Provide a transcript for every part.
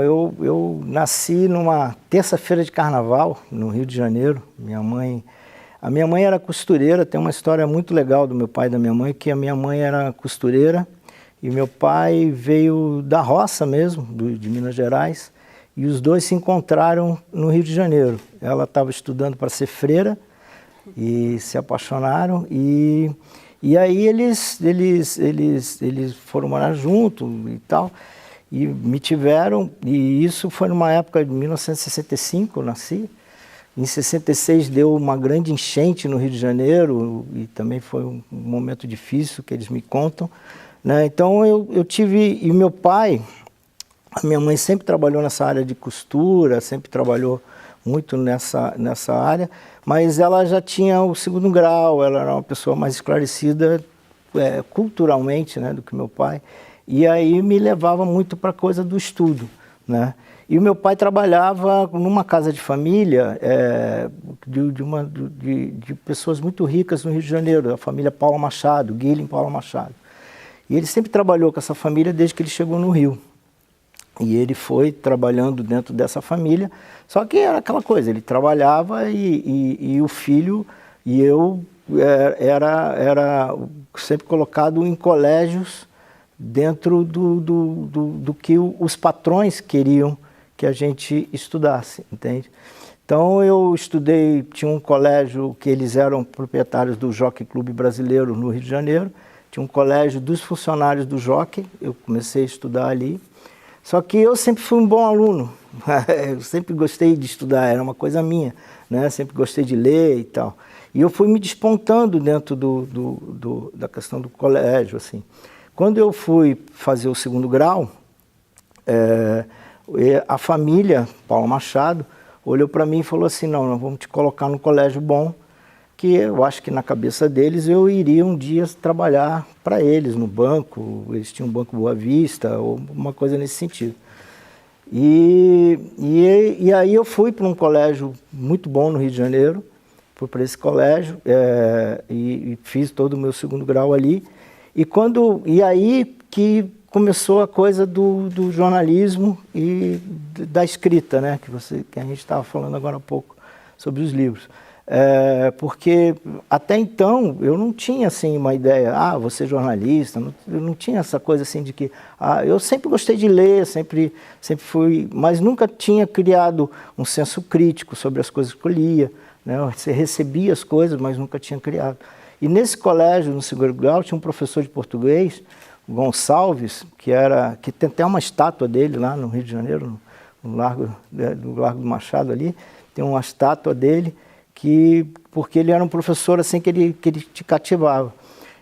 Eu nasci numa terça-feira de carnaval, no Rio de Janeiro. A minha mãe era costureira, tem uma história muito legal do meu pai e da minha mãe, que a minha mãe era costureira e meu pai veio da roça mesmo, de Minas Gerais, e os dois se encontraram no Rio de Janeiro. Ela estava estudando para ser freira e se apaixonaram e aí eles foram morar juntos e tal. E me tiveram, e isso foi numa época de 1965, eu nasci. Em 66 deu uma grande enchente no Rio de Janeiro, e também foi um momento difícil que eles me contam, né? Então eu tive, e meu pai, a minha mãe sempre trabalhou nessa área de costura, sempre trabalhou muito nessa área, mas ela já tinha o segundo grau, ela era uma pessoa mais esclarecida culturalmente, né, do que meu pai. E aí me levava muito para a coisa do estudo, né? E o meu pai trabalhava numa casa de família de pessoas muito ricas no Rio de Janeiro, a família Paula Machado, Guilherme Paula Machado. E ele sempre trabalhou com essa família desde que ele chegou no Rio. E ele foi trabalhando dentro dessa família, só que era aquela coisa, ele trabalhava e o filho e eu era sempre colocado em colégios dentro do que os patrões queriam que a gente estudasse, entende? Então eu estudei, tinha um colégio que eles eram proprietários do Jockey Clube Brasileiro no Rio de Janeiro, tinha um colégio dos funcionários do Jockey, eu comecei a estudar ali, só que eu sempre fui um bom aluno, eu sempre gostei de estudar, era uma coisa minha, né? Sempre gostei de ler e tal. E eu fui me despontando dentro da questão do colégio, assim. Quando eu fui fazer o segundo grau, a família, Paulo Machado, olhou para mim e falou assim, não, nós vamos te colocar num colégio bom, que eu acho que na cabeça deles eu iria um dia trabalhar para eles no banco, eles tinham um Banco Boa Vista, ou uma coisa nesse sentido. E aí eu fui para um colégio muito bom no Rio de Janeiro, fui para esse colégio e fiz todo o meu segundo grau ali. E aí que começou a coisa do jornalismo e da escrita, né? Que a gente estava falando agora há pouco sobre os livros. Porque até então eu não tinha assim uma ideia, vou ser jornalista, eu não tinha essa coisa assim de que... eu sempre gostei de ler, sempre fui, mas nunca tinha criado um senso crítico sobre as coisas que eu lia, né? Você recebia as coisas, mas nunca tinha criado. E nesse colégio, no segundo grau, tinha um professor de português, Gonçalves, que tem até uma estátua dele lá no Rio de Janeiro, no Largo do Machado ali, tem uma estátua dele, porque ele era um professor assim que ele te cativava.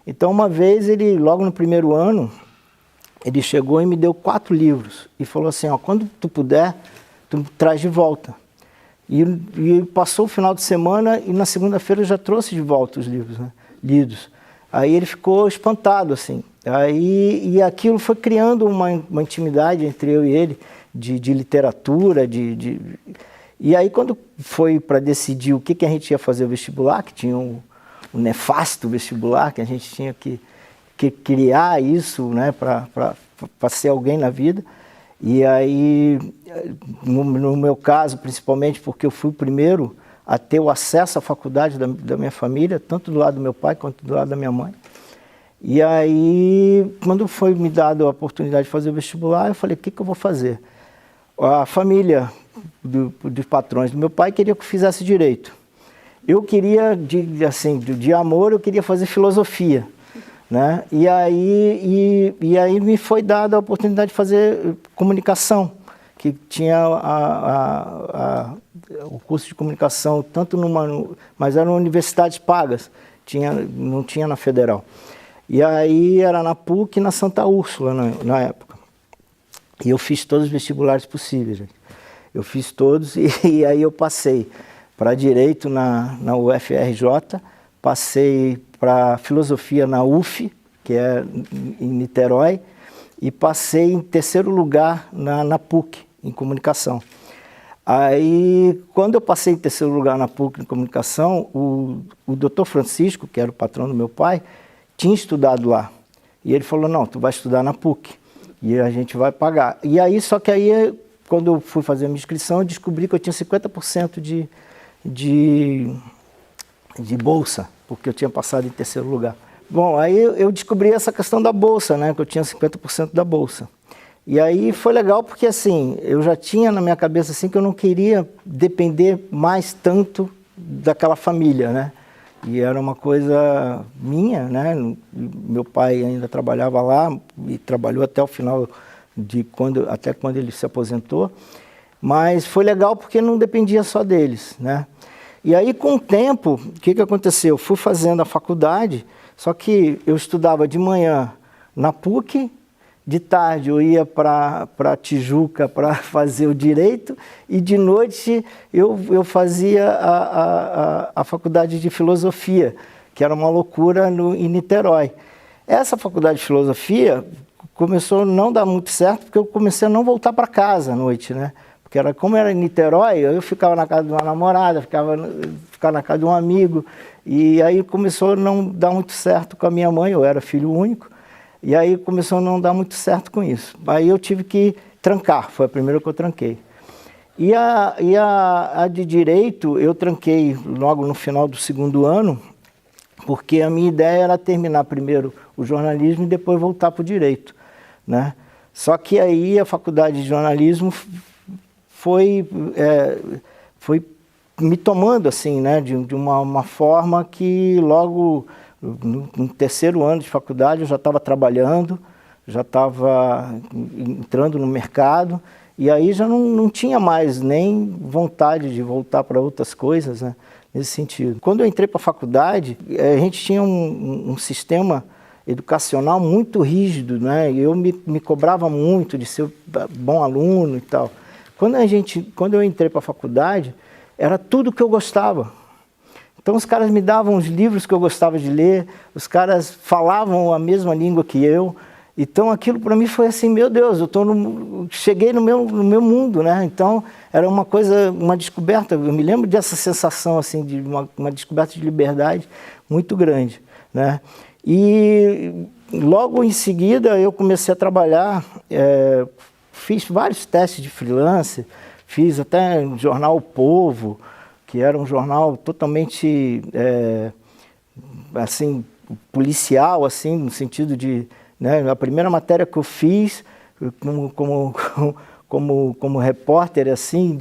Então uma vez logo no primeiro ano, ele chegou e me deu 4 livros e falou assim, quando tu puder, tu traz de volta. E passou o final de semana e na segunda-feira eu já trouxe de volta os livros, né, lidos. Aí ele ficou espantado, assim. E aquilo foi criando uma intimidade entre eu e ele, de literatura, E aí quando foi para decidir o que a gente ia fazer o vestibular, que tinha o nefasto vestibular, que a gente tinha que criar isso, né, para ser alguém na vida. E aí, no meu caso, principalmente porque eu fui o primeiro a ter o acesso à faculdade da minha família, tanto do lado do meu pai quanto do lado da minha mãe. E aí, quando foi me dado a oportunidade de fazer o vestibular, eu falei, o que eu vou fazer? A família dos patrões do meu pai queria que eu fizesse direito. Eu queria, de amor, eu queria fazer filosofia, né? E aí me foi dada a oportunidade de fazer comunicação, que tinha o curso de comunicação, mas eram universidades pagas, não tinha na Federal. E aí era na PUC e na Santa Úrsula, na época. E eu fiz todos os vestibulares possíveis, gente. Eu fiz todos e aí eu passei para Direito na UFRJ, passei para Filosofia na UF, que é em Niterói, e passei em terceiro lugar na PUC, em Comunicação. Aí, quando eu passei em terceiro lugar na PUC em Comunicação, o doutor Francisco, que era o patrão do meu pai, tinha estudado lá. E ele falou, não, tu vai estudar na PUC, e a gente vai pagar. E aí, só que aí quando eu fui fazer a minha inscrição, eu descobri que eu tinha 50% de bolsa, porque eu tinha passado em terceiro lugar. Bom, aí eu descobri essa questão da bolsa, né, que eu tinha 50% da bolsa. E aí foi legal porque, assim, eu já tinha na minha cabeça, assim, que eu não queria depender mais tanto daquela família, né. E era uma coisa minha, né, meu pai ainda trabalhava lá e trabalhou até o final até quando ele se aposentou. Mas foi legal porque não dependia só deles, né. E aí, com o tempo, o que aconteceu? Eu fui fazendo a faculdade, só que eu estudava de manhã na PUC, de tarde eu ia para Tijuca para fazer o direito e de noite eu fazia a faculdade de filosofia, que era uma loucura em Niterói. Essa faculdade de filosofia começou a não dar muito certo porque eu comecei a não voltar para casa à noite, né? Porque como era em Niterói, eu ficava na casa de uma namorada, ficava na casa de um amigo, e aí começou a não dar muito certo com a minha mãe, eu era filho único, e aí começou a não dar muito certo com isso. Aí eu tive que trancar, foi a primeira que eu tranquei. E a de Direito eu tranquei logo no final do segundo ano, porque a minha ideia era terminar primeiro o jornalismo e depois voltar para o Direito, né? Só que aí a faculdade de jornalismo foi me tomando assim, né, de uma forma que logo no terceiro ano de faculdade eu já estava trabalhando, já estava entrando no mercado, e aí já não tinha mais nem vontade de voltar para outras coisas, né, nesse sentido. Quando eu entrei para a faculdade, a gente tinha um sistema educacional muito rígido, né, e eu me cobrava muito de ser bom aluno e tal. Quando eu entrei para a faculdade, era tudo que eu gostava. Então os caras me davam os livros que eu gostava de ler, os caras falavam a mesma língua que eu. Então aquilo para mim foi assim, meu Deus, cheguei no meu mundo, né? Então era uma coisa, uma descoberta, eu me lembro dessa sensação assim, de uma descoberta de liberdade muito grande, né? E logo em seguida eu comecei a trabalhar, fiz vários testes de freelance, fiz até no jornal O Povo, que era um jornal totalmente, assim, policial, assim, no sentido de, né, a primeira matéria que eu fiz como repórter, assim,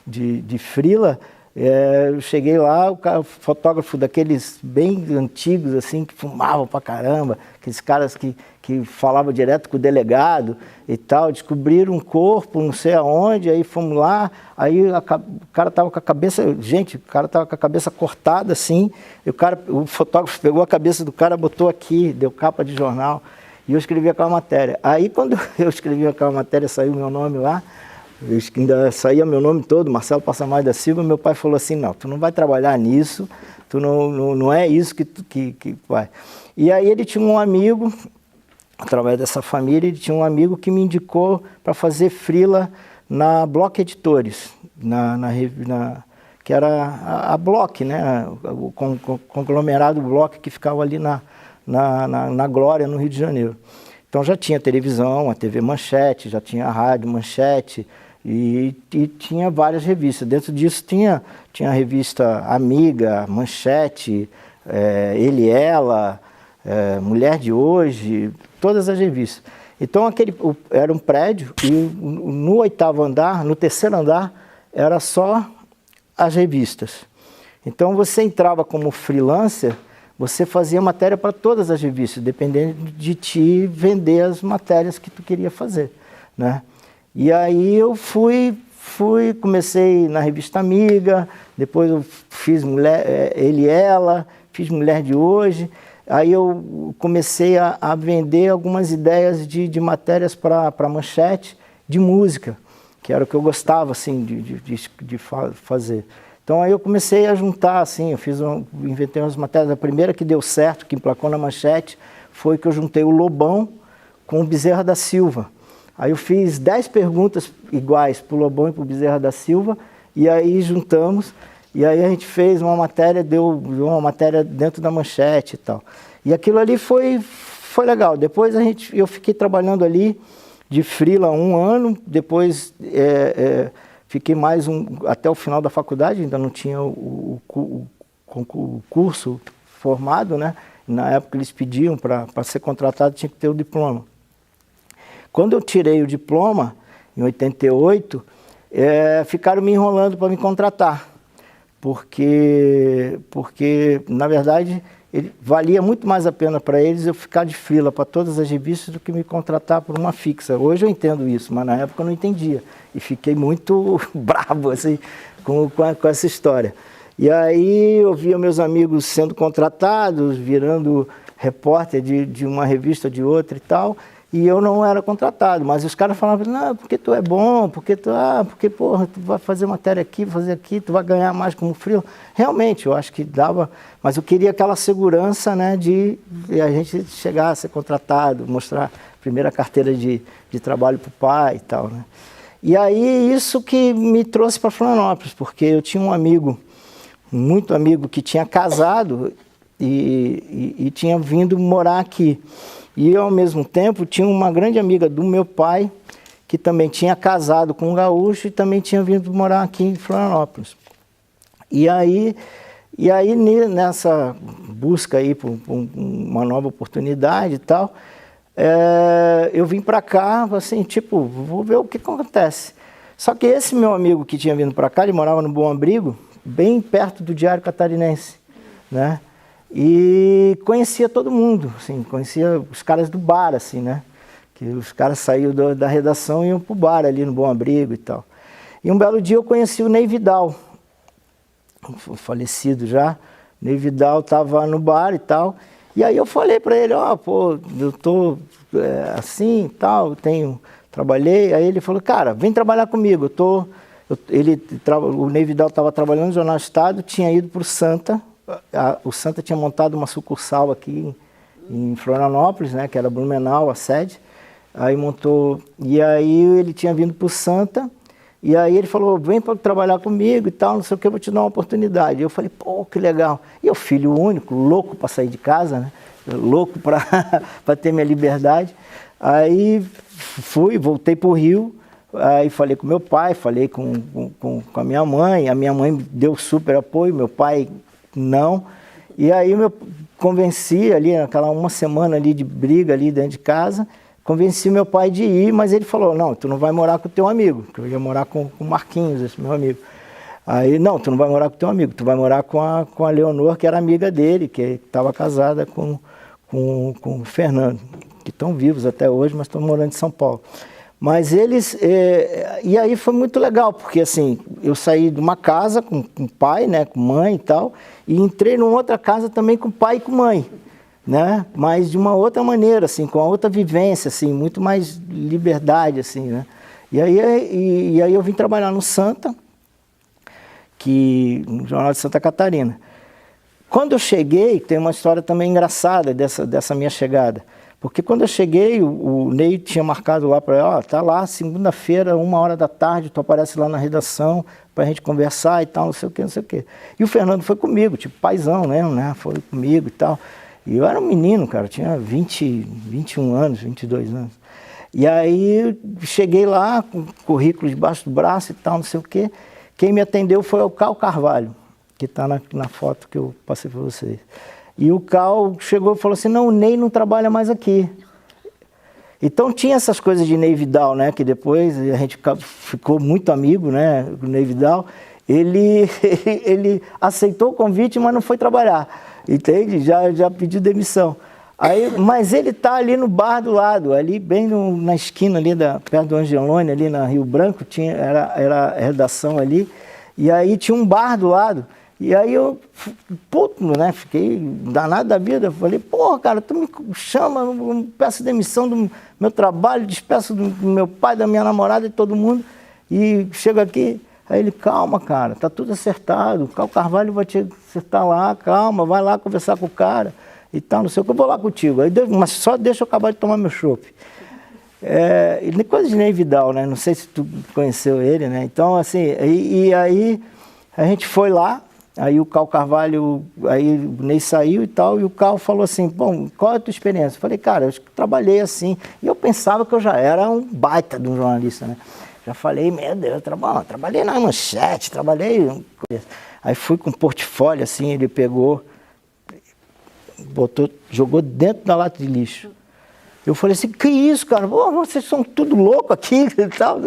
de freela, eu cheguei lá, o fotógrafo daqueles bem antigos, assim, que fumavam pra caramba, aqueles caras que falavam direto com o delegado e tal, descobriram um corpo, não sei aonde, aí fomos lá, aí o cara tava com a cabeça, o cara tava com a cabeça cortada, assim, e o fotógrafo pegou a cabeça do cara, botou aqui, deu capa de jornal, e eu escrevi aquela matéria. Aí quando eu escrevi aquela matéria, saiu meu nome lá, ainda saía meu nome todo, Marcelo Passamais da Silva, meu pai falou assim, não, tu não vai trabalhar nisso, tu não é isso que vai. E aí ele tinha um amigo, através dessa família, ele tinha um amigo que me indicou para fazer freela na Block Editores, que era a Block, né, o conglomerado Block que ficava ali na Glória, no Rio de Janeiro. Então já tinha televisão, a TV Manchete, já tinha a rádio Manchete, e tinha várias revistas. Dentro disso tinha a revista Amiga, Manchete, Ele e Ela, Mulher de Hoje, todas as revistas. Então era um prédio e no oitavo andar, no terceiro andar, era só as revistas. Então você entrava como freelancer, você fazia matéria para todas as revistas, dependendo de ti vender as matérias que tu queria fazer, né? E aí eu comecei na revista Amiga, depois eu fiz Ele e Ela, fiz Mulher de Hoje, aí eu comecei a vender algumas ideias de matérias para Manchete, de música, que era o que eu gostava assim, de fazer. Então aí eu comecei a juntar, assim, inventei umas matérias. A primeira que deu certo, que emplacou na Manchete, foi que eu juntei o Lobão com o Bezerra da Silva. Aí eu fiz 10 perguntas iguais para o Lobão e para o Bezerra da Silva, e aí juntamos, e aí a gente fez uma matéria, deu uma matéria dentro da Manchete e tal. E aquilo ali foi legal. Depois eu fiquei trabalhando ali, de freela 1 ano, depois fiquei mais até o final da faculdade, ainda não tinha o curso formado, né? Na época eles pediam para ser contratado, tinha que ter o diploma. Quando eu tirei o diploma, em 88, ficaram me enrolando para me contratar, porque na verdade, valia muito mais a pena para eles eu ficar de freela para todas as revistas do que me contratar por uma fixa. Hoje eu entendo isso, mas na época eu não entendia. E fiquei muito bravo assim, com essa história. E aí eu via meus amigos sendo contratados, virando repórter de uma revista, de outra e tal, e eu não era contratado. Mas os caras falavam, não, porque tu é bom, porque porra, tu vai fazer matéria aqui, fazer aqui, tu vai ganhar mais como freela. Realmente, eu acho que dava, mas eu queria aquela segurança, né, de a gente chegar a ser contratado, mostrar a primeira carteira de trabalho para o pai e tal, né. E aí isso que me trouxe para Florianópolis, porque eu tinha um amigo, muito amigo, que tinha casado e tinha vindo morar aqui. E eu, ao mesmo tempo, tinha uma grande amiga do meu pai, que também tinha casado com um gaúcho e também tinha vindo morar aqui em Florianópolis. E aí nessa busca aí por uma nova oportunidade e tal, eu vim para cá, assim, tipo, vou ver o que acontece. Só que esse meu amigo que tinha vindo para cá, ele morava no Bom Abrigo, bem perto do Diário Catarinense, né? E conhecia todo mundo, assim, conhecia os caras do bar, assim, né? Que os caras saíam da redação e iam pro bar ali no Bom Abrigo e tal. E um belo dia eu conheci o Ney Vidal, falecido já. O Ney Vidal estava no bar e tal. E aí eu falei para ele, pô, eu tô assim e tal, trabalhei. Aí ele falou, cara, vem trabalhar comigo. O Ney Vidal estava trabalhando no Jornal Estado, tinha ido para o Santa. O Santa tinha montado uma sucursal aqui em Florianópolis, né, que era Blumenau, a sede. Aí montou, e aí ele tinha vindo para o Santa, e aí ele falou, vem para trabalhar comigo e tal, não sei o que, eu vou te dar uma oportunidade. Eu falei, pô, que legal. E eu, filho único, louco para sair de casa, né, louco para ter minha liberdade. Aí voltei para o Rio, aí falei com meu pai, falei com a minha mãe deu super apoio, meu pai não. E aí eu convenci ali, naquela uma semana ali de briga ali dentro de casa, convenci meu pai de ir, mas ele falou, não, tu não vai morar com o teu amigo, que eu ia morar com o Marquinhos, esse meu amigo. Aí, não, tu não vai morar com o teu amigo, tu vai morar com a Leonor, que era amiga dele, que estava casada com o Fernando, que estão vivos até hoje, mas estão morando em São Paulo. Mas eles, e aí foi muito legal, porque assim, eu saí de uma casa com pai, né, com mãe e tal, e entrei numa outra casa também com pai e com mãe, né, mas de uma outra maneira, assim, com uma outra vivência, assim, muito mais liberdade, assim, né. E aí eu vim trabalhar no Santa, no Jornal de Santa Catarina. Quando eu cheguei, tem uma história também engraçada dessa minha chegada. Porque quando eu cheguei, o Ney tinha marcado lá para tá lá, segunda-feira, 1h da tarde, tu aparece lá na redação para a gente conversar e tal, não sei o que, não sei o que. E o Fernando foi comigo, tipo paizão mesmo, né, foi comigo e tal. E eu era um menino, cara, tinha 21 anos, 22 anos. E aí cheguei lá com o currículo debaixo do braço e tal, não sei o que. Quem me atendeu foi o Cal Carvalho, que está na foto que eu passei para vocês. E o Cal chegou e falou assim, não, o Ney não trabalha mais aqui. Então tinha essas coisas de Ney Vidal, né, que depois a gente ficou muito amigo, né, o Ney Vidal. Ele aceitou o convite, mas não foi trabalhar, entende? Já pediu demissão. Aí, mas ele tá ali no bar do lado, ali bem na esquina ali, perto do Angelone, ali na Rio Branco, era a redação ali, e aí tinha um bar do lado. E aí eu, puto, né, fiquei danado da vida, falei, porra, cara, tu me chama, eu peço demissão do meu trabalho, despeço do meu pai, da minha namorada e todo mundo, e chego aqui, aí ele, calma, cara, tá tudo acertado, o Cal Carvalho vai te acertar lá, calma, vai lá conversar com o cara e tal, não sei o que, eu vou lá contigo, aí, mas só deixa eu acabar de tomar meu chopp. Coisa de Ney Vidal, né, não sei se tu conheceu ele, né, então assim, e aí a gente foi lá. Aí o Cal Carvalho, aí o Ney saiu e tal, e o Cal falou assim, bom, qual é a tua experiência? Eu falei, cara, eu trabalhei assim, e eu pensava que eu já era um baita de um jornalista, né? Já falei, meu Deus, trabalhei na Manchete, trabalhei... Aí fui com um portfólio assim, ele pegou, botou, jogou dentro da lata de lixo. Eu falei assim, que isso, cara? Pô, vocês são tudo louco aqui e tal.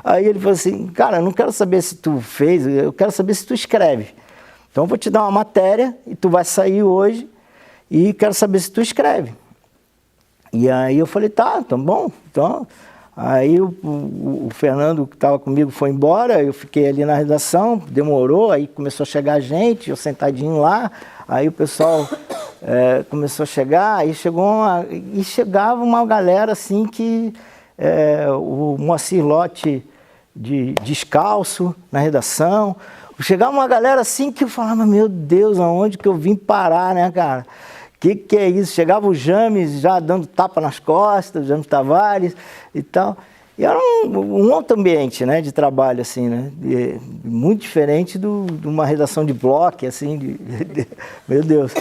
Aí ele falou assim, cara, eu não quero saber se tu fez, eu quero saber se tu escreve. Então eu vou te dar uma matéria e tu vai sair hoje e quero saber se tu escreve. E aí eu falei, tá bom. Então, aí o Fernando que estava comigo foi embora, eu fiquei ali na redação, demorou, aí começou a chegar gente, eu sentadinho lá, aí o pessoal começou a chegar, aí chegava uma galera assim que o Moacir Lotti descalço na redação. Chegava uma galera assim que eu falava, meu Deus, aonde que eu vim parar, né, cara? Que é isso? Chegava o James já dando tapa nas costas, o James Tavares e tal. E era um outro ambiente, né, de trabalho, assim, né? Muito diferente de uma redação de bloco, assim, meu Deus.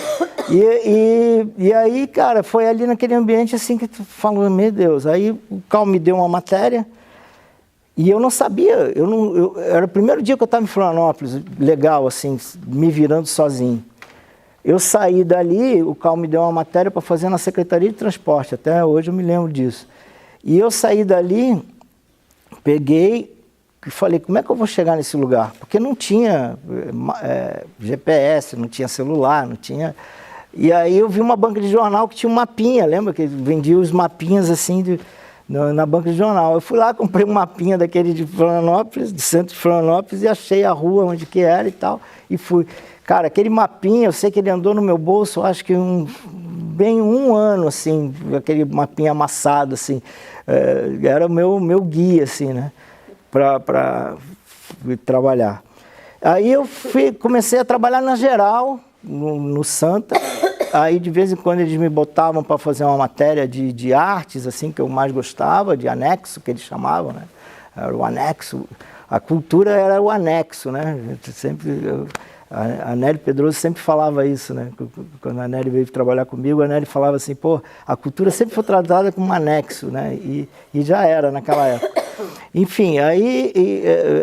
E aí, cara, foi ali naquele ambiente, assim, que tu falou, meu Deus. Aí o Cal me deu uma matéria. E eu não sabia, era o primeiro dia que eu estava em Florianópolis, legal, assim, me virando sozinho. Eu saí dali, o Cal me deu uma matéria para fazer na Secretaria de Transporte, até hoje eu me lembro disso. E eu saí dali, peguei e falei, como é que eu vou chegar nesse lugar? Porque não tinha GPS, não tinha celular, não tinha... E aí eu vi uma banca de jornal que tinha um mapinha, lembra que vendia os mapinhas assim na banca de jornal. Eu fui lá, comprei um mapinha daquele de Florianópolis, do centro de Florianópolis, e achei a rua onde que era e tal, e fui. Cara, aquele mapinha, eu sei que ele andou no meu bolso, acho que bem um ano, assim, aquele mapinha amassado, assim, era o meu guia, assim, né, para trabalhar. Aí eu comecei a trabalhar na Geral, no Santa. Aí de vez em quando eles me botavam para fazer uma matéria de artes, assim, que eu mais gostava, de anexo, que eles chamavam, né? Era o anexo, a cultura era o anexo, né? A Nelly Pedroso sempre falava isso, né? Quando a Nelly veio trabalhar comigo, a Nelly falava assim, pô, a cultura sempre foi tratada como um anexo, né? E já era naquela época. Enfim, aí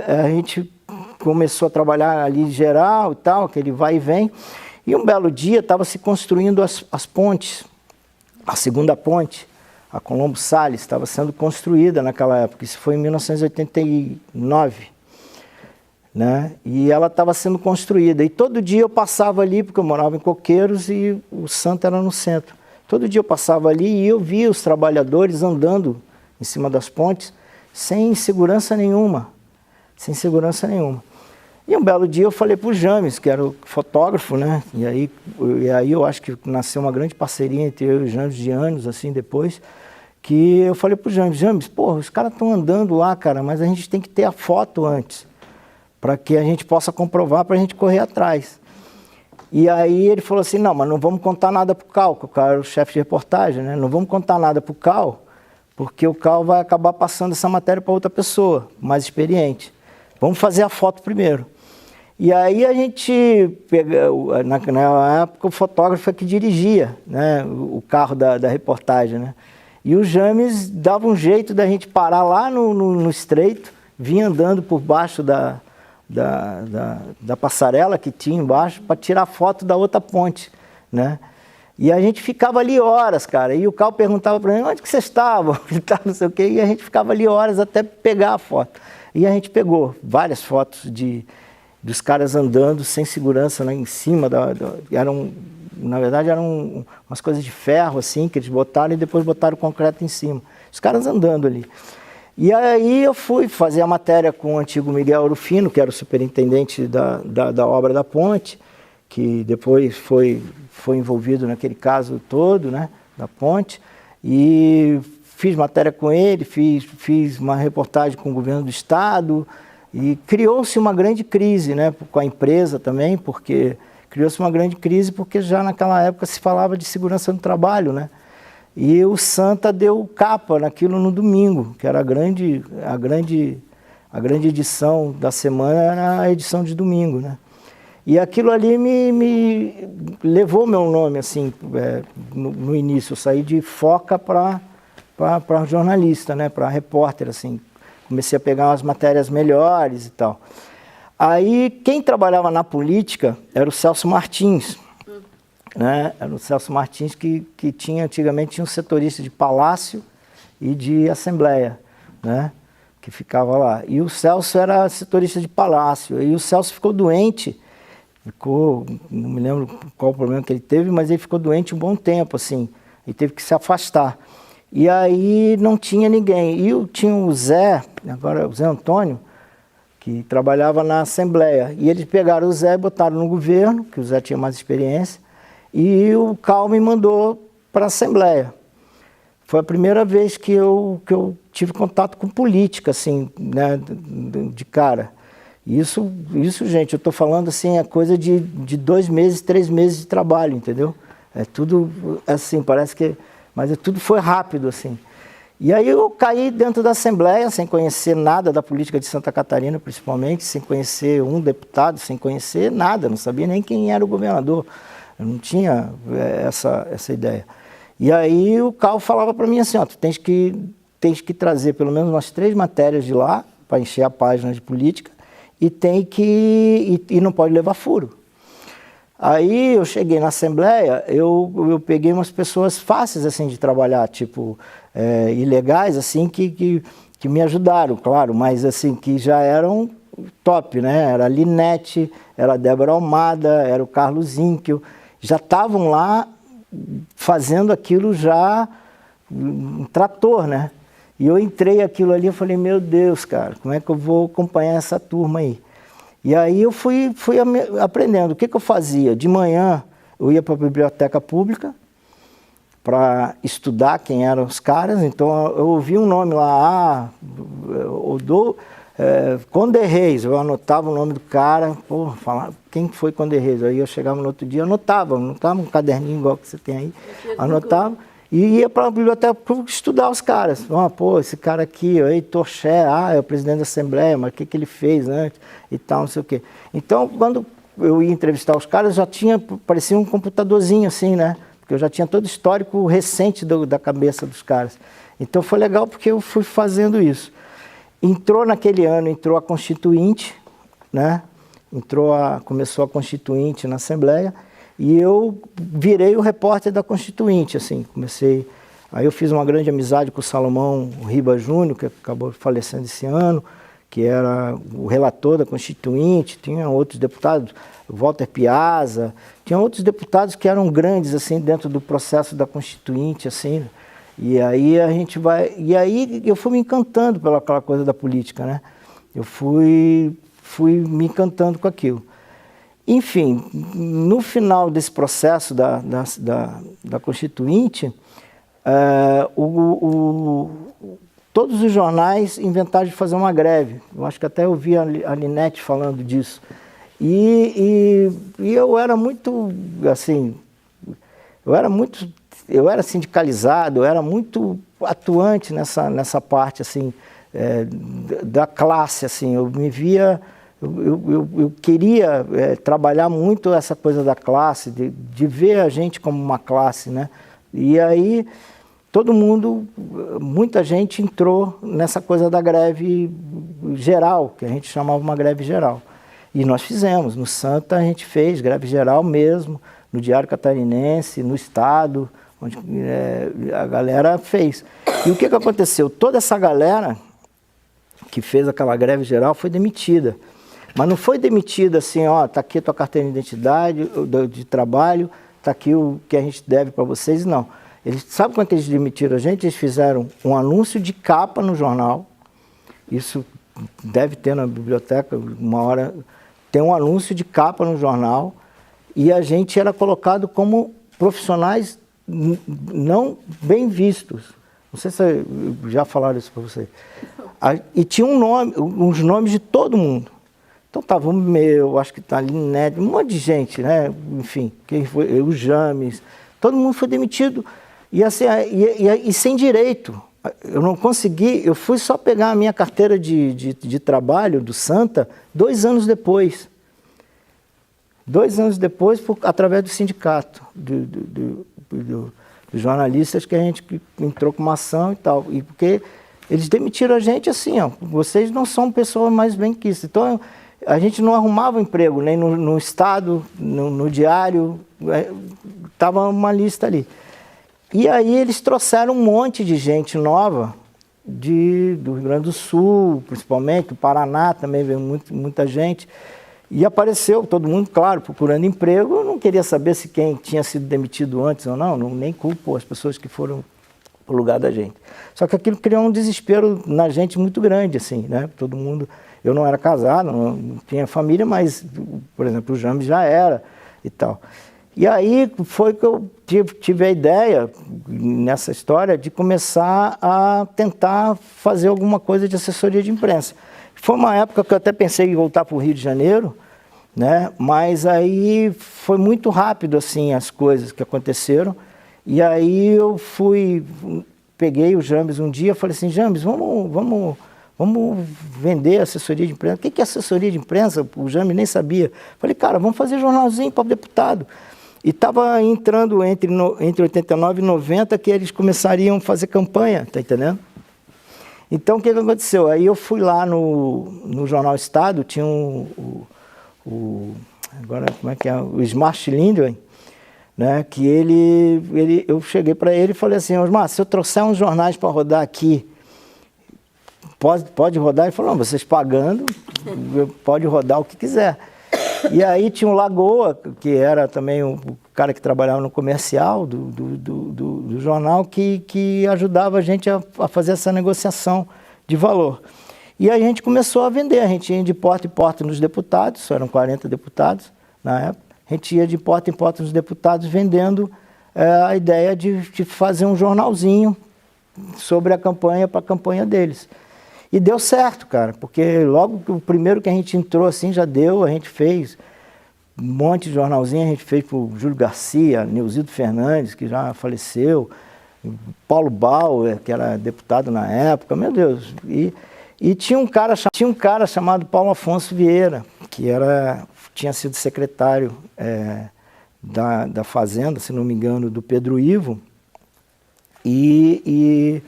a gente começou a trabalhar ali em Geral e tal, aquele vai e vem. E um belo dia estava se construindo as pontes, a segunda ponte, a Colombo Salles, estava sendo construída naquela época, isso foi em 1989, né? E ela estava sendo construída, e todo dia eu passava ali, porque eu morava em Coqueiros e o Santa era no centro. Todo dia eu passava ali e eu via os trabalhadores andando em cima das pontes, sem segurança nenhuma, sem segurança nenhuma. E um belo dia eu falei para o James, que era o fotógrafo, né? E aí eu acho que nasceu uma grande parceria entre eu e o James de anos, assim, depois, que eu falei para o James, porra, os caras estão andando lá, cara, mas a gente tem que ter a foto antes, para que a gente possa comprovar, para a gente correr atrás. E aí ele falou assim, não, mas não vamos contar nada para o Cal, que o Cal era o chefe de reportagem, né? Não vamos contar nada para o Cal, porque o Cal vai acabar passando essa matéria para outra pessoa, mais experiente. Vamos fazer a foto primeiro. E aí a gente, na época o fotógrafo é que dirigia, né, o carro da reportagem, né? E o James dava um jeito da gente parar lá no estreito, vinha andando por baixo da passarela que tinha embaixo para tirar foto da outra ponte, né? E a gente ficava ali horas, cara, e o Cal perguntava para mim, onde que vocês estavam? E tal, não sei o quê, e a gente ficava ali horas até pegar a foto. E a gente pegou várias fotos dos caras andando sem segurança, né, em cima, na verdade eram umas coisas de ferro assim, que eles botaram e depois botaram o concreto em cima. Os caras andando ali. E aí eu fui fazer a matéria com o antigo Miguel Rufino, que era o superintendente da obra da ponte, que depois foi envolvido naquele caso todo, né, da ponte, e fiz matéria com ele, fiz uma reportagem com o governo do estado. E criou-se uma grande crise, né, com a empresa também, porque criou-se uma grande crise porque já naquela época se falava de segurança no trabalho, né? E o Santa deu capa naquilo no domingo, que era a grande edição da semana, era a edição de domingo, né? E aquilo ali me levou meu nome, assim, no início. Eu saí de foca para jornalista, né, para repórter, assim. Comecei a pegar umas matérias melhores e tal. Aí, quem trabalhava na política era o Celso Martins, né? Era o Celso Martins que antigamente tinha um setorista de Palácio e de Assembleia, né? Que ficava lá. E o Celso era setorista de Palácio. E o Celso ficou doente, não me lembro qual o problema que ele teve, mas ele ficou doente um bom tempo, assim. Ele teve que se afastar. E aí não tinha ninguém. E tinha o Zé, agora o Zé Antônio, que trabalhava na Assembleia. E eles pegaram o Zé e botaram no governo, que o Zé tinha mais experiência, e o Cal me mandou para a Assembleia. Foi a primeira vez que eu tive contato com política, assim, né, de cara. Isso, gente, eu estou falando assim, é coisa de 2 meses, 3 meses de trabalho, entendeu? É tudo assim, parece que... Mas tudo foi rápido, assim. E aí eu caí dentro da Assembleia, sem conhecer nada da política de Santa Catarina, principalmente, sem conhecer um deputado, sem conhecer nada, não sabia nem quem era o governador. Eu não tinha essa ideia. E aí o Cal falava para mim assim, ó, tu tens que trazer pelo menos umas 3 matérias de lá, para encher a página de política, e não pode levar furo. Aí eu cheguei na Assembleia, eu peguei umas pessoas fáceis assim de trabalhar, tipo, ilegais, assim, que me ajudaram, claro, mas assim, que já eram top, né? Era a Linete, era a Débora Almada, era o Carlos Ínquio, já estavam lá fazendo aquilo já, um trator, né? E eu entrei aquilo ali, eu falei, meu Deus, cara, como é que eu vou acompanhar essa turma aí? E aí eu fui aprendendo. O que eu fazia? De manhã eu ia para a biblioteca pública para estudar quem eram os caras. Então eu ouvi um nome lá, Conde Reis. Eu anotava o nome do cara, falava quem foi Conde Reis. Aí eu chegava no outro dia, anotava um caderninho igual que você tem aí, anotava. E ia para a biblioteca pública estudar os caras. Esse cara aqui, o Heitor Ché, é o presidente da Assembleia, mas o que ele fez antes e tal, não sei o quê. Então, quando eu ia entrevistar os caras, parecia um computadorzinho assim, né? Porque eu já tinha todo o histórico recente da cabeça dos caras. Então foi legal porque eu fui fazendo isso. Naquele ano, entrou a Constituinte, né? Começou a Constituinte na Assembleia. E eu virei o repórter da Constituinte, assim, aí eu fiz uma grande amizade com o Salomão Riba Júnior, que acabou falecendo esse ano, que era o relator da Constituinte, tinha outros deputados, Walter Piazza, tinha outros deputados que eram grandes, assim, dentro do processo da Constituinte, assim, e aí eu fui me encantando pelaquela coisa da política, né, eu fui me encantando com aquilo. Enfim, no final desse processo da Constituinte, todos os jornais inventaram de fazer uma greve. Eu acho que até eu vi a Linete falando disso. E eu era muito, assim, eu era sindicalizado, eu era muito atuante nessa parte, assim, da classe, assim, eu me via... Eu queria trabalhar muito essa coisa da classe, de ver a gente como uma classe, né? E aí muita gente entrou nessa coisa da greve geral, que a gente chamava uma greve geral. E nós fizemos, no Santa a gente fez greve geral mesmo, no Diário Catarinense, no Estado, onde a galera fez. E o que aconteceu? Toda essa galera que fez aquela greve geral foi demitida. Mas não foi demitida assim, tá aqui a tua carteira de identidade, de trabalho, tá aqui o que a gente deve para vocês, não. Sabe como é que eles demitiram a gente? Eles fizeram um anúncio de capa no jornal, isso deve ter na biblioteca, uma hora, tem um anúncio de capa no jornal, e a gente era colocado como profissionais não bem vistos. Não sei se já falaram isso para você. E tinha uns nomes de todo mundo. Então estava o meu, acho que está ali, né, um monte de gente, né? Enfim, quem foi, o James, todo mundo foi demitido e, assim, e sem direito. Eu não consegui, eu fui só pegar a minha carteira de trabalho do Santa 2 anos depois. 2 anos depois, através do sindicato, dos jornalistas, que a gente entrou com uma ação e tal. E porque eles demitiram a gente assim, ó, vocês não são pessoas mais benquistas. Então, a gente não arrumava emprego, nem no Estado, no Diário, estava uma lista ali. E aí eles trouxeram um monte de gente nova, do Rio Grande do Sul, principalmente, do Paraná também veio muita gente. E apareceu todo mundo, claro, procurando emprego. Eu não queria saber se quem tinha sido demitido antes ou não, nem culpo as pessoas que foram para o lugar da gente. Só que aquilo criou um desespero na gente muito grande, assim, né? Todo mundo... Eu não era casado, não tinha família, mas, por exemplo, o James já era e tal. E aí foi que eu tive a ideia, nessa história, de começar a tentar fazer alguma coisa de assessoria de imprensa. Foi uma época que eu até pensei em voltar para o Rio de Janeiro, né? Mas aí foi muito rápido assim, as coisas que aconteceram. E aí eu peguei o James um dia e falei assim, James, vamos vender assessoria de imprensa. O que é assessoria de imprensa? O James nem sabia. Falei, cara, vamos fazer jornalzinho para o deputado. E estava entrando entre 89 e 90 que eles começariam a fazer campanha, tá entendendo? Então, o que aconteceu? Aí eu fui lá no Jornal Estado, tinha agora, como é que é? O Smart Lindgren, né? Que eu cheguei para ele e falei assim, Osmar, se eu trouxer uns jornais para rodar aqui, pode rodar? Ele falou, não, vocês pagando, pode rodar o que quiser. E aí tinha o Lagoa, que era também o cara que trabalhava no comercial do jornal, que ajudava a gente a fazer essa negociação de valor. E aí a gente começou a vender, a gente ia de porta em porta nos deputados, só eram 40 deputados na época, a gente ia de porta em porta nos deputados vendendo a ideia de fazer um jornalzinho sobre a campanha para a campanha deles. E deu certo, cara, porque logo o primeiro que a gente entrou assim já deu, a gente fez um monte de jornalzinho, a gente fez para o Júlio Garcia, Neusildo Fernandes, que já faleceu, Paulo Bauer, que era deputado na época, meu Deus. E tinha um cara chamado Paulo Afonso Vieira, que tinha sido secretário da Fazenda, se não me engano, do Pedro Ivo, e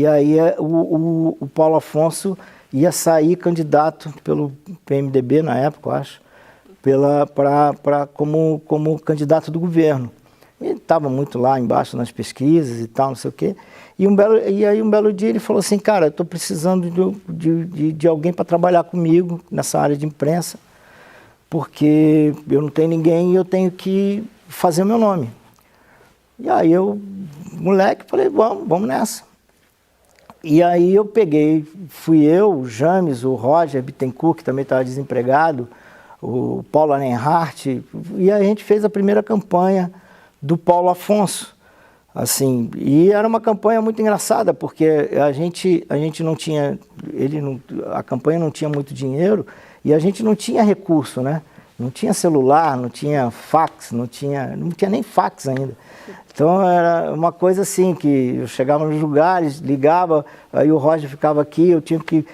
aí o Paulo Afonso ia sair candidato pelo PMDB na época, eu acho, como candidato do governo. Ele estava muito lá embaixo nas pesquisas e tal, não sei o quê. E aí um belo dia ele falou assim, cara, eu estou precisando de alguém para trabalhar comigo nessa área de imprensa, porque eu não tenho ninguém e eu tenho que fazer o meu nome. E aí eu, moleque, falei, vamos nessa. E aí eu fui eu, o James, o Roger Bittencourt, que também estava desempregado, o Paulo Arenhart, e a gente fez a primeira campanha do Paulo Afonso, assim, e era uma campanha muito engraçada, porque a gente não tinha, a campanha não tinha muito dinheiro, e a gente não tinha recurso, né? Não tinha celular, não tinha fax, não tinha nem fax ainda. Então era uma coisa assim, que eu chegava nos lugares, ligava, aí o Roger ficava aqui, eu tinha que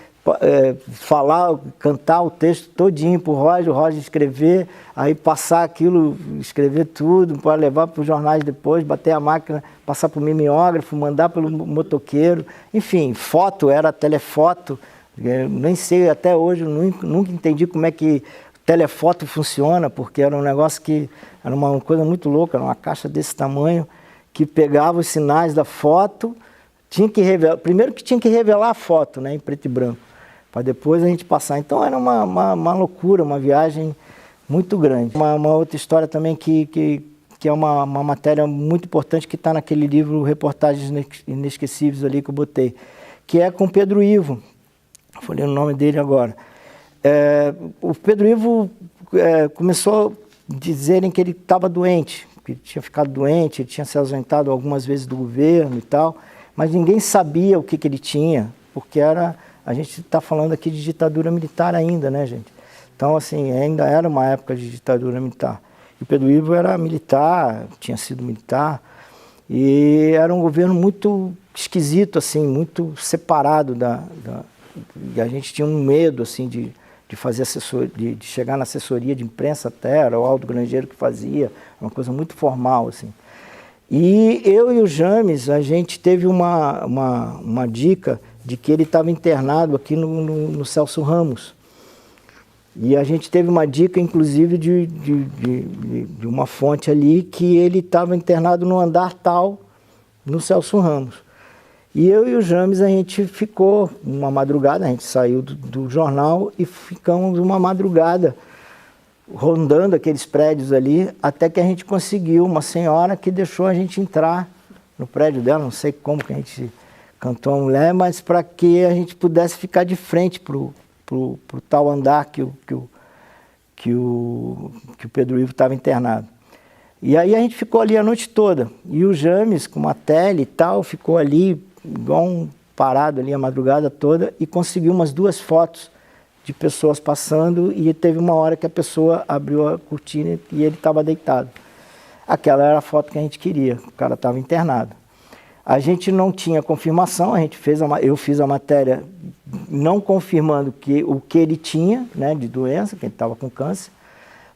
falar, cantar o texto todinho para o Roger escrever, aí passar aquilo, escrever tudo, para levar para os jornais depois, bater a máquina, passar para o mimeógrafo, mandar pelo motoqueiro, enfim, foto, era telefoto, nem sei, até hoje, eu nunca entendi como é que telefoto funciona, porque era um negócio que era uma coisa muito louca, era uma caixa desse tamanho, que pegava os sinais da foto, tinha que revelar, primeiro que tinha que revelar a foto, né, em preto e branco, para depois a gente passar. Então era uma loucura, uma viagem muito grande. Uma outra história também que é uma matéria muito importante, que está naquele livro Reportagens Inesquecíveis ali que eu botei, que é com Pedro Ivo, falei o nome dele agora. O Pedro Ivo começou a dizerem que ele estava doente, que tinha ficado doente, ele tinha se ausentado algumas vezes do governo e tal, mas ninguém sabia o que ele tinha, porque a gente está falando aqui de ditadura militar ainda, né, gente? Então, assim, ainda era uma época de ditadura militar. E o Pedro Ivo era militar, tinha sido militar, e era um governo muito esquisito, assim, muito separado e a gente tinha um medo, assim, de de fazer assessoria, de chegar na assessoria de imprensa até, era o Aldo Grangeiro que fazia, uma coisa muito formal, assim. E eu e o James, a gente teve uma dica de que ele estava internado aqui no Celso Ramos. E a gente teve uma dica, inclusive, de uma fonte ali, que ele estava internado no andar tal, no Celso Ramos. E eu e o James, a gente ficou uma madrugada, a gente saiu do jornal e ficamos uma madrugada rondando aqueles prédios ali, até que a gente conseguiu uma senhora que deixou a gente entrar no prédio dela, não sei como que a gente cantou a mulher, mas para que a gente pudesse ficar de frente pro tal andar que o Pedro Ivo estava internado. E aí a gente ficou ali a noite toda. E o James, com uma tele e tal, ficou ali, igual um parado ali a madrugada toda, e conseguiu umas 2 fotos de pessoas passando, e teve uma hora que a pessoa abriu a cortina e ele estava deitado. Aquela era a foto que a gente queria, o cara estava internado. A gente não tinha confirmação, eu fiz a matéria não confirmando o que ele tinha, né, de doença, que ele estava com câncer,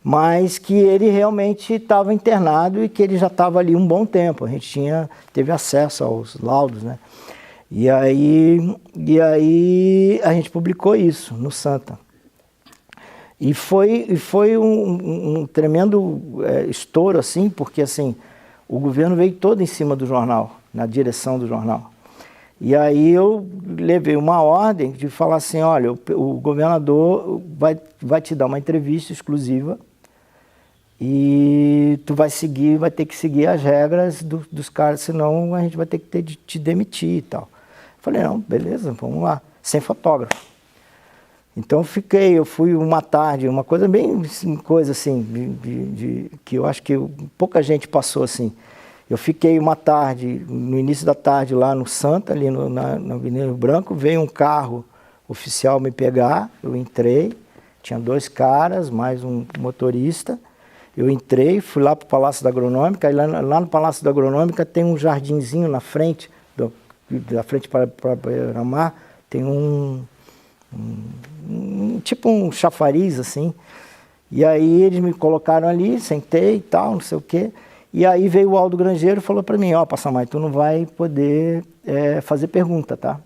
mas que ele realmente estava internado e que ele já estava ali um bom tempo. A gente teve acesso aos laudos, né? E aí a gente publicou isso no Santa. E foi um tremendo estouro, assim, porque assim, o governo veio todo em cima do jornal, na direção do jornal. E aí eu levei uma ordem de falar assim, olha, o governador vai te dar uma entrevista exclusiva e tu vai ter que seguir as regras dos caras, senão a gente vai ter que te demitir e tal. Falei, não, beleza, vamos lá, sem fotógrafo. Então eu fui uma tarde, uma coisa bem, coisa assim, que eu acho que pouca gente passou assim. Eu fiquei uma tarde, no início da tarde lá no Santa, ali na Avenida Rio Branco, veio um carro oficial me pegar, eu entrei, tinha 2 caras, mais um motorista. Eu entrei, fui lá para o Palácio da Agronômica, e lá no Palácio da Agronômica tem um jardinzinho na frente, da frente para Beira-Mar, tem tipo um chafariz assim. E aí eles me colocaram ali, sentei e tal, não sei o quê. E aí veio o Aldo Grangeiro e falou para mim, ó, Passamay, tu não vai poder fazer pergunta, tá?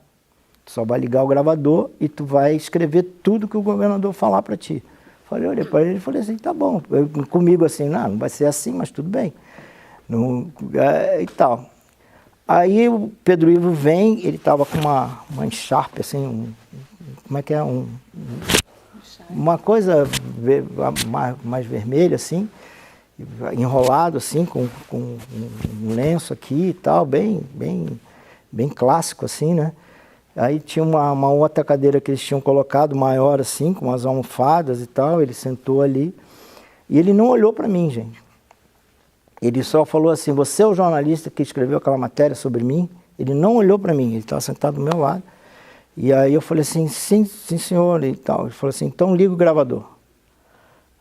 Tu só vai ligar o gravador e tu vai escrever tudo que o governador falar para ti. Olhei para ele e falei assim, tá bom. Comigo assim, não vai ser assim, mas tudo bem. Não, e tal. Aí o Pedro Ivo vem, ele estava com uma encharpe, assim, como é que é? Uma coisa mais vermelha, assim, enrolado, assim, com um lenço aqui e tal, bem clássico, assim, né? Aí tinha uma outra cadeira que eles tinham colocado, maior assim, com umas almofadas e tal, ele sentou ali, e ele não olhou para mim, gente. Ele só falou assim, você é o jornalista que escreveu aquela matéria sobre mim? Ele não olhou para mim, ele estava sentado do meu lado. E aí eu falei assim, sim senhor, e tal. Ele falou assim, então liga o gravador.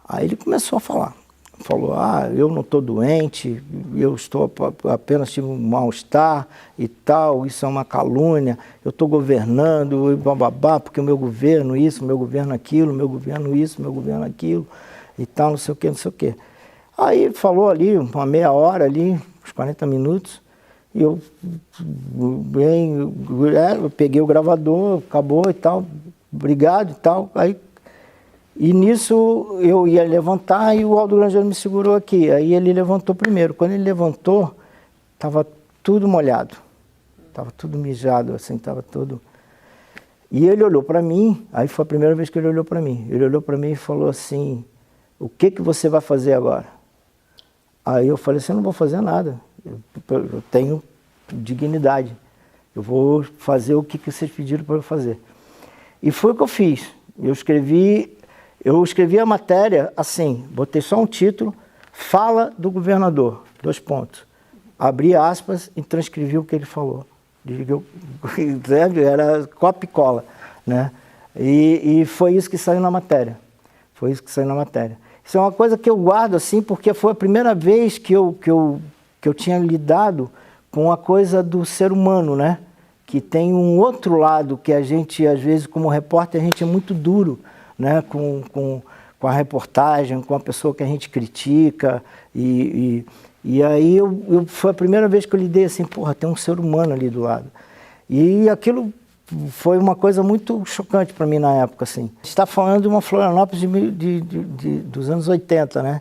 Aí ele começou a falar. Falou, eu não estou doente, eu apenas tive um mal-estar e tal, isso é uma calúnia, eu estou governando, e bababá, porque o meu governo isso, o meu governo aquilo, o meu governo isso, o meu governo aquilo, e tal, não sei o quê, não sei o quê. Aí falou ali, uma meia hora ali, uns 40 minutos, e eu peguei o gravador, acabou e tal, obrigado e tal, e nisso eu ia levantar e o Aldo Grangeiro me segurou aqui. Aí ele levantou primeiro. Quando ele levantou, estava tudo molhado. Estava tudo mijado, assim, estava tudo... E ele olhou para mim, aí foi a primeira vez que ele olhou para mim. Ele olhou para mim e falou assim, o que você vai fazer agora? Aí eu falei assim, eu não vou fazer nada. Eu tenho dignidade. Eu vou fazer o que vocês pediram para eu fazer. E foi o que eu fiz. Eu escrevi a matéria assim, botei só um título, fala do governador, 2 pontos. Abri aspas e transcrevi o que ele falou. Era copia e cola, né? E foi isso que saiu na matéria. Foi isso que saiu na matéria. Isso é uma coisa que eu guardo assim, porque foi a primeira vez que eu tinha lidado com a coisa do ser humano, né? Que tem um outro lado que a gente, às vezes, como repórter, a gente é muito duro. né, com a reportagem, com a pessoa que a gente critica, e aí foi a primeira vez que eu lidei assim, porra, tem um ser humano ali do lado. E aquilo foi uma coisa muito chocante para mim na época, assim. A gente está falando de uma Florianópolis dos anos 80, né?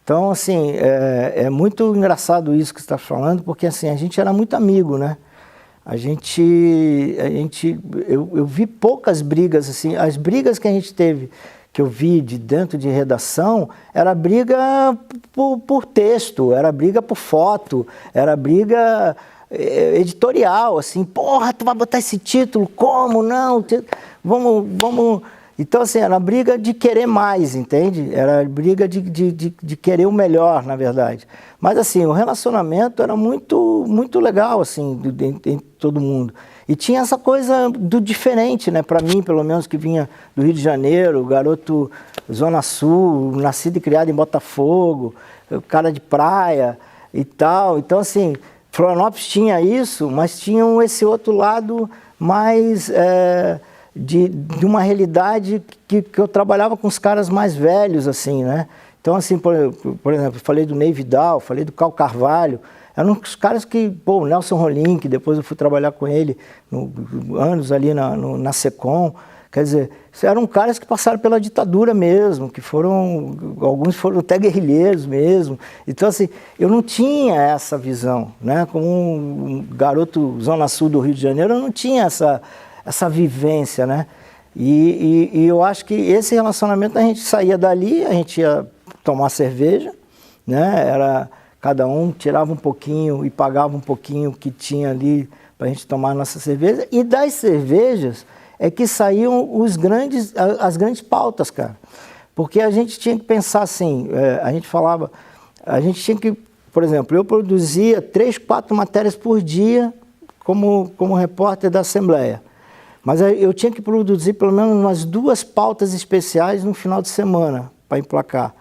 Então, assim, é muito engraçado isso que você está falando, porque assim, a gente era muito amigo, né? Eu vi poucas brigas, assim, as brigas que a gente teve, que eu vi de dentro de redação, era briga por texto, era briga por foto, era briga editorial, assim, porra, tu vai botar esse título, como não? Vamos... Então, assim, era briga de querer mais, entende? Era briga de querer o melhor, na verdade. Mas, assim, o relacionamento era muito legal, assim, em todo mundo. E tinha essa coisa do diferente, né? Para mim, pelo menos, que vinha do Rio de Janeiro, garoto Zona Sul, nascido e criado em Botafogo, cara de praia e tal. Então, assim, Florianópolis tinha isso, mas tinha esse outro lado mais... de uma realidade que eu trabalhava com os caras mais velhos, assim, né? Então, assim, por exemplo, falei do Ney Vidal, falei do Cal Carvalho, eram os caras que, pô, o Nelson Rolim, que depois eu fui trabalhar com ele anos ali na Secom, quer dizer, eram caras que passaram pela ditadura mesmo, que alguns foram até guerrilheiros mesmo. Então, assim, eu não tinha essa visão, né? Como um garoto Zona Sul do Rio de Janeiro, eu não tinha essa vivência, né? E eu acho que esse relacionamento, a gente saía dali, a gente ia tomar cerveja, né? Cada um tirava um pouquinho e pagava um pouquinho que tinha ali para a gente tomar a nossa cerveja. E das cervejas é que saíam as grandes pautas, cara. Porque a gente tinha que pensar assim, a gente tinha que, por exemplo, eu produzia 3, 4 matérias por dia como repórter da Assembleia. Mas eu tinha que produzir pelo menos umas 2 pautas especiais no final de semana para emplacar.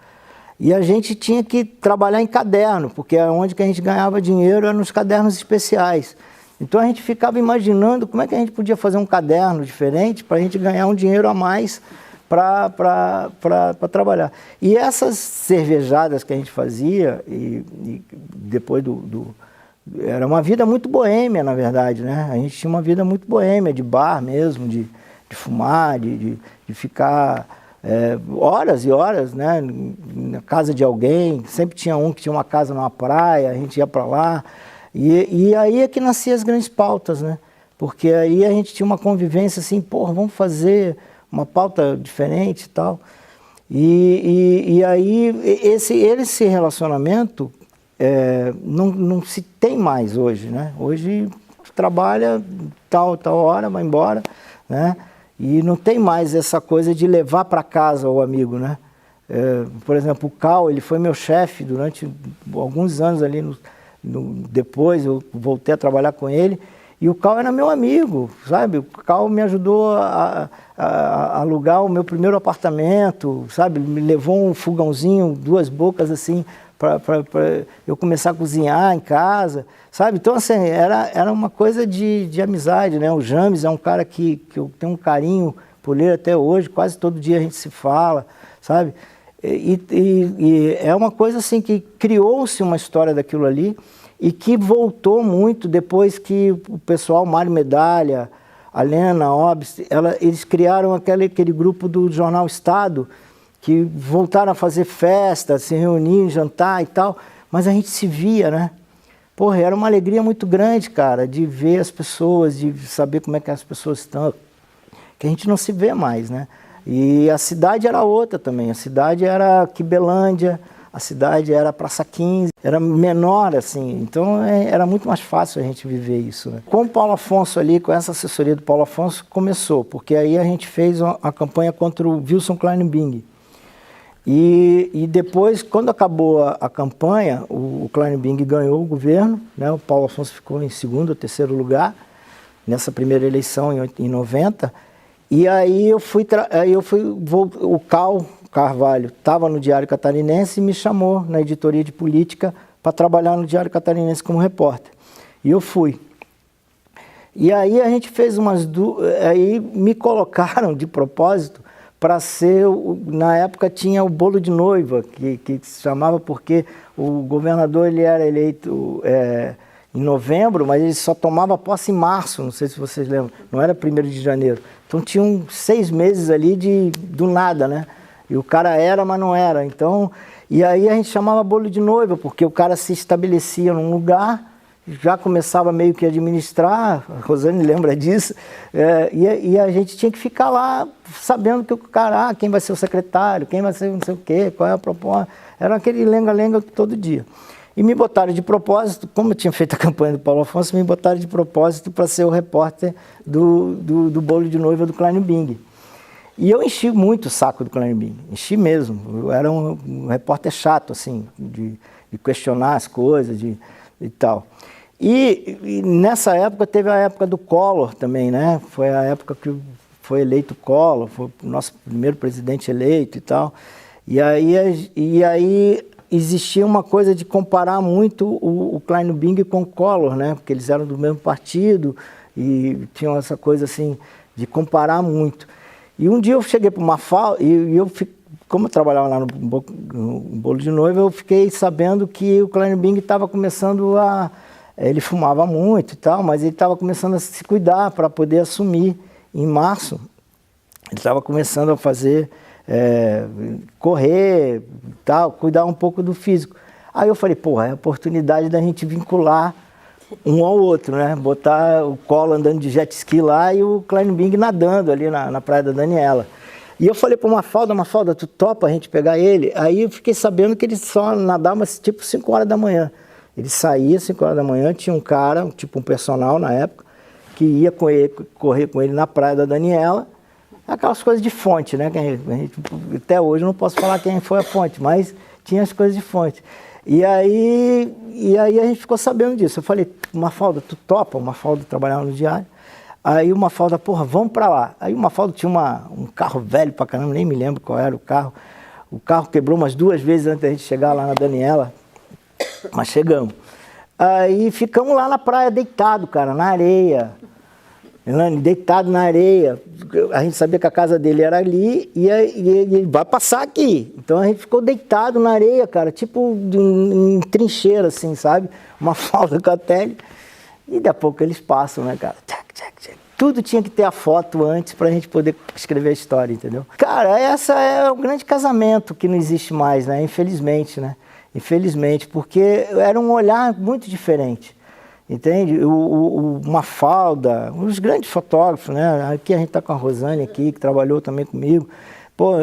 E a gente tinha que trabalhar em caderno, porque onde que a gente ganhava dinheiro era nos cadernos especiais. Então a gente ficava imaginando como é que a gente podia fazer um caderno diferente para a gente ganhar um dinheiro a mais para trabalhar. E essas cervejadas que a gente fazia, e depois era uma vida muito boêmia, na verdade, né? A gente tinha uma vida muito boêmia, de bar mesmo, de fumar, de ficar horas e horas, né? Na casa de alguém. Sempre tinha um que tinha uma casa numa praia, a gente ia para lá. E aí é que nasciam as grandes pautas, né? Porque aí a gente tinha uma convivência assim, porra, vamos fazer uma pauta diferente e tal. E aí esse relacionamento... não se tem mais hoje, né? Hoje trabalha tal hora, vai embora, né? E não tem mais essa coisa de levar para casa o amigo, né? Por exemplo, o Cal, ele foi meu chefe durante alguns anos ali, depois eu voltei a trabalhar com ele, e o Cal era meu amigo, sabe? O Cal me ajudou a alugar o meu primeiro apartamento, sabe? Me levou um fogãozinho, 2 bocas assim, para eu começar a cozinhar em casa, sabe? Então, assim, era uma coisa de amizade, né? O James é um cara que eu tenho um carinho por ele até hoje, quase todo dia a gente se fala, sabe? E é uma coisa assim que criou-se uma história daquilo ali e que voltou muito depois que o pessoal, Mário Medalha, a Lena Obst, eles criaram aquele grupo do Jornal Estado, que voltaram a fazer festa, se reunir, jantar e tal, mas a gente se via, né? Porra, era uma alegria muito grande, cara, de ver as pessoas, de saber como é que as pessoas estão, que a gente não se vê mais, né? E a cidade era outra também, a cidade era Quibelândia, a cidade era Praça 15, era menor, assim, então era muito mais fácil a gente viver isso, né? Com o Paulo Afonso ali, com essa assessoria do Paulo Afonso, começou, porque aí a gente fez a campanha contra o Wilson Kleinbing. E depois, quando acabou a campanha, o Kleinbing ganhou o governo, né? O Paulo Afonso ficou em 2º ou 3º lugar, nessa primeira eleição em 90, e aí o Cal Carvalho estava no Diário Catarinense e me chamou na editoria de política para trabalhar no Diário Catarinense como repórter. E eu fui. E aí a gente fez aí me colocaram de propósito para ser, na época tinha o bolo de noiva, que se chamava porque o governador ele era eleito em novembro, mas ele só tomava posse em março, não sei se vocês lembram, não era 1º de janeiro. Então tinham 6 meses ali do nada, né? E o cara era, mas não era. Então, e aí a gente chamava bolo de noiva, porque o cara se estabelecia num lugar, já começava meio que a administrar, a Rosane lembra disso, e a gente tinha que ficar lá sabendo que o cara, quem vai ser o secretário, quem vai ser não sei o quê, qual é a proposta. Era aquele lenga-lenga todo dia. E me botaram de propósito, como eu tinha feito a campanha do Paulo Afonso, me botaram de propósito para ser o repórter do bolo de noiva do Klein Bing. E eu enchi muito o saco do Klein Bing, enchi mesmo. Eu era um repórter chato, assim, de questionar as coisas e tal. E nessa época teve a época do Collor também, né? Foi a época que foi eleito o Collor, foi o nosso primeiro presidente eleito e tal. E aí existia uma coisa de comparar muito o Klein Bing com o Collor, né? Porque eles eram do mesmo partido e tinham essa coisa assim de comparar muito. E um dia eu cheguei para uma fala e como eu trabalhava lá no bolo de noiva, eu fiquei sabendo que o Klein Bing estava começando ele fumava muito e tal, mas ele estava começando a se cuidar para poder assumir em março. Ele estava começando a fazer, correr e tal, cuidar um pouco do físico. Aí eu falei, porra, é a oportunidade da gente vincular um ao outro, né? Botar o Collor andando de jet ski lá e o Klein Bing nadando ali na Praia da Daniela. E eu falei para Mafalda, tu topa a gente pegar ele? Aí eu fiquei sabendo que ele só nadava tipo 5 horas da manhã. Ele saía às 5 horas da manhã, tinha um cara, tipo um personal na época, que ia correr com ele na Praia da Daniela. Aquelas coisas de fonte, né? Até hoje eu não posso falar quem foi a fonte, mas tinha as coisas de fonte. E aí a gente ficou sabendo disso. Eu falei, Mafalda, tu topa? O Mafalda trabalhava no diário. Aí o Mafalda, porra, vamos pra lá. Aí o Mafalda tinha um carro velho pra caramba, nem me lembro qual era o carro. O carro quebrou umas 2 vezes antes da gente chegar lá na Daniela. Mas chegamos. Aí ficamos lá na praia deitado, cara, na areia. Deitado na areia. A gente sabia que a casa dele era ali e ele vai passar aqui. Então a gente ficou deitado na areia, cara, tipo em trincheira, assim, sabe? Uma falda com a tele. E daqui a pouco eles passam, né, cara? Tudo tinha que ter a foto antes pra gente poder escrever a história, entendeu? Cara, essa é um grande casamento que não existe mais, né? Infelizmente, né? Infelizmente, porque era um olhar muito diferente, entende? O Mafalda, os grandes fotógrafos, né? Aqui a gente está com a Rosane aqui, que trabalhou também comigo. Pô,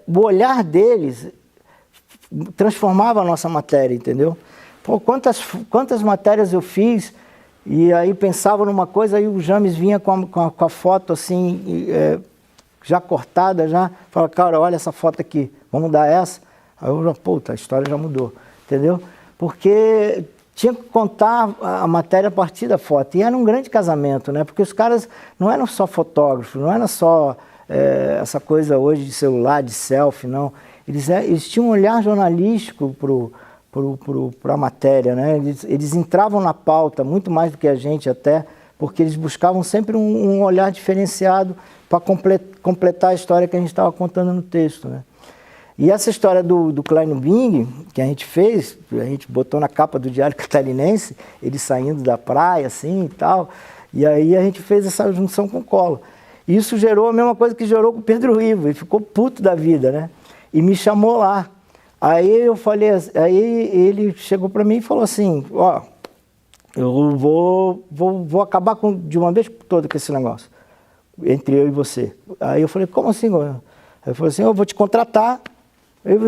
o olhar deles transformava a nossa matéria, entendeu? Pô, quantas matérias eu fiz e aí pensava numa coisa, aí o James vinha com a foto assim, já cortada, já fala, cara, olha essa foto aqui, vamos dar essa? Aí eu já, puta, a história já mudou, entendeu? Porque tinha que contar a matéria a partir da foto. E era um grande casamento, né? Porque os caras não eram só fotógrafos, não era só essa coisa hoje de celular, de selfie, não. Eles tinham um olhar jornalístico para a matéria, né? Eles entravam na pauta muito mais do que a gente até, porque eles buscavam sempre um olhar diferenciado para completar a história que a gente estava contando no texto, né? E essa história do Klein Bing, que a gente fez, a gente botou na capa do Diário Catarinense, ele saindo da praia, assim, e tal, e aí a gente fez essa junção com o Collor. E isso gerou a mesma coisa que gerou com o Pedro Ivo, ele ficou puto da vida, né? E me chamou lá. Aí eu falei, aí ele chegou para mim e falou assim, ó, eu vou acabar de uma vez por toda com esse negócio, entre eu e você. Aí eu falei, como assim? Aí ele falou assim, eu vou te contratar,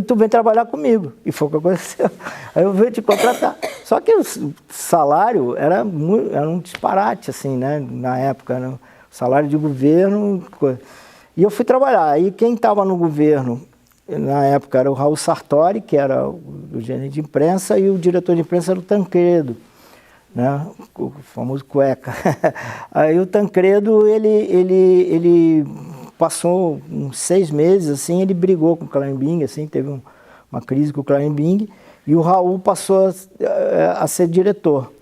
tu vem trabalhar comigo. E foi o que aconteceu. Aí eu venho te contratar. Só que o salário era um disparate, assim, né? Na época, né? O salário de governo. E eu fui trabalhar. Aí quem estava no governo, na época, era o Raul Sartori, que era o gerente de imprensa, e o diretor de imprensa era o Tancredo, né? O famoso cueca. Aí o Tancredo, ele passou uns 6 meses, assim, ele brigou com o Klein Bing, assim, teve uma crise com o Klein Bing, e o Raul passou a ser diretor.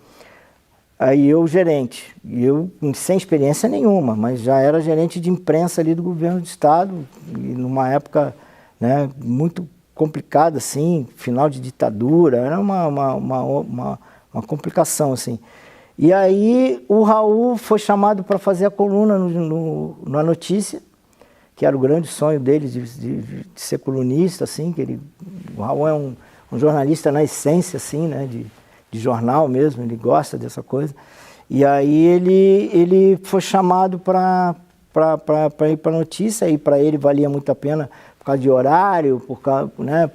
Aí eu gerente, e eu sem experiência nenhuma, mas já era gerente de imprensa ali do governo do estado, e numa época, né, muito complicada, assim, final de ditadura, era uma complicação, assim. E aí o Raul foi chamado para fazer a coluna na Notícia, que era o grande sonho dele de ser colunista, assim, o Raul é um jornalista na essência, assim, né, de jornal mesmo, ele gosta dessa coisa. E aí ele foi chamado para ir para a Notícia, e para ele valia muito a pena por causa de horário, por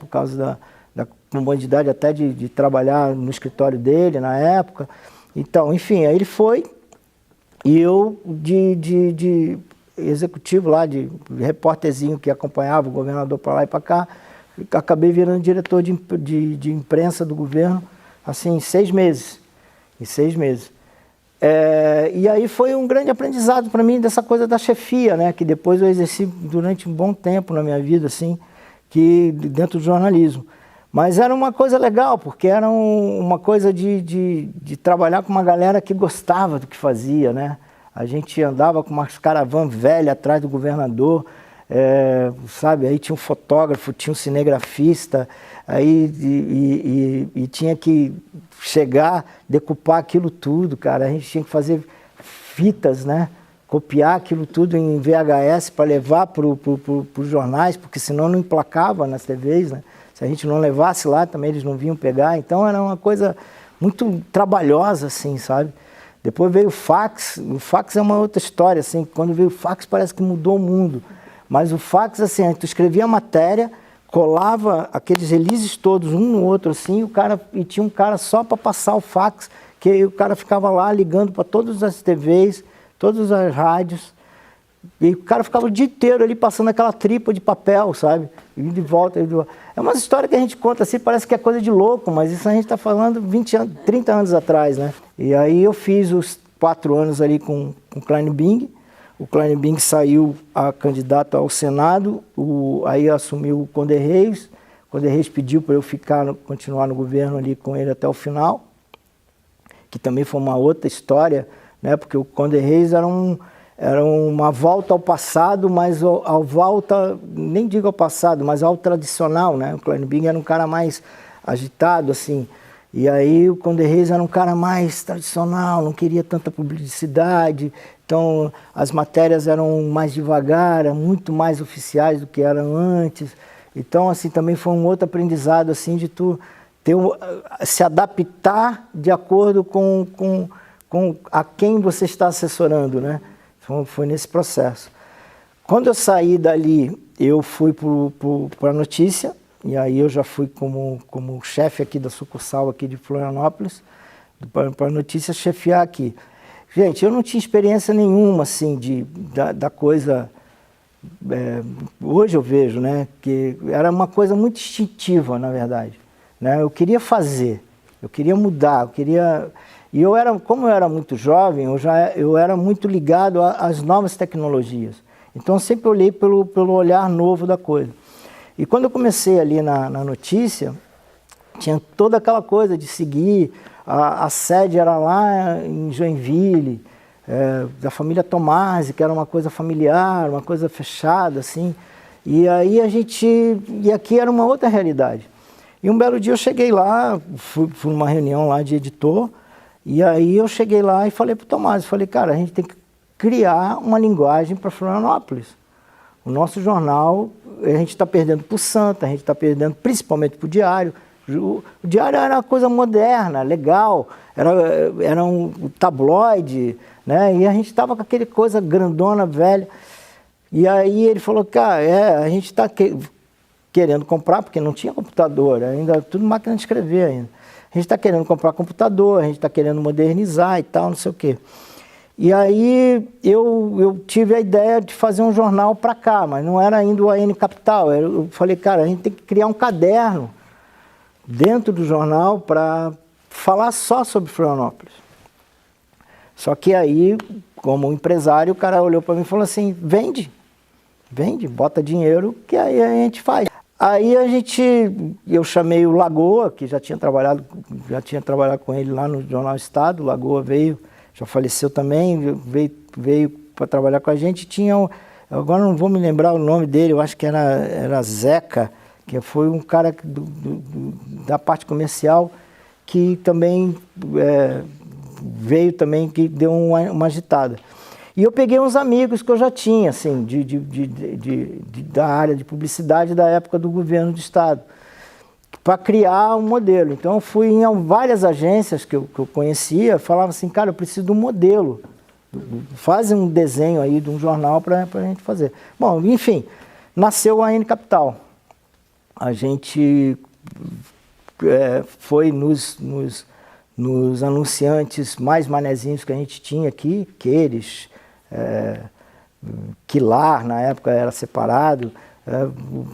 causa da comodidade até de trabalhar no escritório dele na época. Então, enfim, aí ele foi, e eu de executivo lá, de repórterzinho que acompanhava o governador para lá e para cá, acabei virando diretor de imprensa do governo, assim, em 6 meses. Em 6 meses. E aí foi um grande aprendizado para mim dessa coisa da chefia, né? Que depois eu exerci durante um bom tempo na minha vida, assim, que dentro do jornalismo. Mas era uma coisa legal, porque era uma coisa de trabalhar com uma galera que gostava do que fazia, né? A gente andava com umas caravans velhas atrás do governador, sabe? Aí tinha um fotógrafo, tinha um cinegrafista, aí e tinha que chegar, decupar aquilo tudo, cara. A gente tinha que fazer fitas, né? Copiar aquilo tudo em VHS para levar para os jornais, porque senão não emplacava nas TVs, né? Se a gente não levasse lá, também eles não vinham pegar. Então era uma coisa muito trabalhosa, assim, sabe? Depois veio o fax é uma outra história, assim, quando veio o fax parece que mudou o mundo. Mas o fax, assim, tu escrevia a matéria, colava aqueles releases todos, um no outro, assim, e tinha um cara só para passar o fax, que o cara ficava lá ligando para todas as TVs, todas as rádios, e o cara ficava o dia inteiro ali passando aquela tripa de papel, sabe? Indo de volta, indo de volta. É uma história que a gente conta assim, parece que é coisa de louco, mas isso a gente está falando 20 anos, 30 anos atrás, né? E aí eu fiz os 4 anos ali com o Klein Bing. O Klein Bing saiu a candidato ao Senado, aí assumiu o Conde Reis. O Conde Reis pediu para eu continuar no governo ali com ele até o final, que também foi uma outra história, né? Porque o Conde Reis era uma volta ao passado, mas a volta, nem digo ao passado, mas ao tradicional, né? O Klein Bing era um cara mais agitado, assim. E aí o Conde Reis era um cara mais tradicional, não queria tanta publicidade, então as matérias eram mais devagar, eram muito mais oficiais do que eram antes. Então, assim, também foi um outro aprendizado, assim, de tu se adaptar de acordo com a quem você está assessorando, né? Então, foi nesse processo. Quando eu saí dali, eu fui para a Notícia, e aí eu já fui como chefe aqui da sucursal aqui de Florianópolis, para a Notícia chefiar aqui. Gente, eu não tinha experiência nenhuma, assim, da coisa... hoje eu vejo, né, que era uma coisa muito instintiva, na verdade. Né? Eu queria fazer, eu queria mudar, eu queria... E como eu era muito jovem, eu era muito ligado às novas tecnologias. Então eu sempre olhei pelo olhar novo da coisa. E quando eu comecei ali na Notícia, tinha toda aquela coisa de seguir, a sede era lá em Joinville, da família Tomasi, que era uma coisa familiar, uma coisa fechada, assim. E aí e aqui era uma outra realidade. E um belo dia eu cheguei lá, fui numa reunião lá de editor, e aí eu cheguei lá e falei para o Tomasi, falei, cara, a gente tem que criar uma linguagem para Florianópolis. O nosso jornal, a gente está perdendo para o Santa, a gente está perdendo principalmente para o Diário. O Diário era uma coisa moderna, legal, era um tabloide, né? E a gente estava com aquele coisa grandona, velha. E aí ele falou, cara, a gente está querendo comprar, porque não tinha computador, ainda tudo máquina de escrever ainda. A gente está querendo comprar computador, a gente está querendo modernizar e tal, não sei o quê. E aí eu tive a ideia de fazer um jornal para cá, mas não era ainda o AN Capital. Eu falei, cara, a gente tem que criar um caderno dentro do jornal para falar só sobre Florianópolis. Só que aí, como empresário, o cara olhou para mim e falou assim, vende, bota dinheiro que aí a gente faz. Aí eu chamei o Lagoa, que já tinha trabalhado com ele lá no Jornal Estado. O Lagoa veio, já faleceu também, veio para trabalhar com a gente. Agora não vou me lembrar o nome dele, eu acho que era Zeca, que foi um cara da parte comercial, que também veio também, que deu uma agitada. E eu peguei uns amigos que eu já tinha, assim, da área de publicidade da época do governo do estado, para criar um modelo. Então eu fui em várias agências que eu conhecia, falava assim, cara, eu preciso de um modelo, faz um desenho aí de um jornal para a gente fazer. Bom, enfim, nasceu a AN Capital. A gente foi nos anunciantes mais manezinhos que a gente tinha aqui, Queires, Quilar, na época era separado,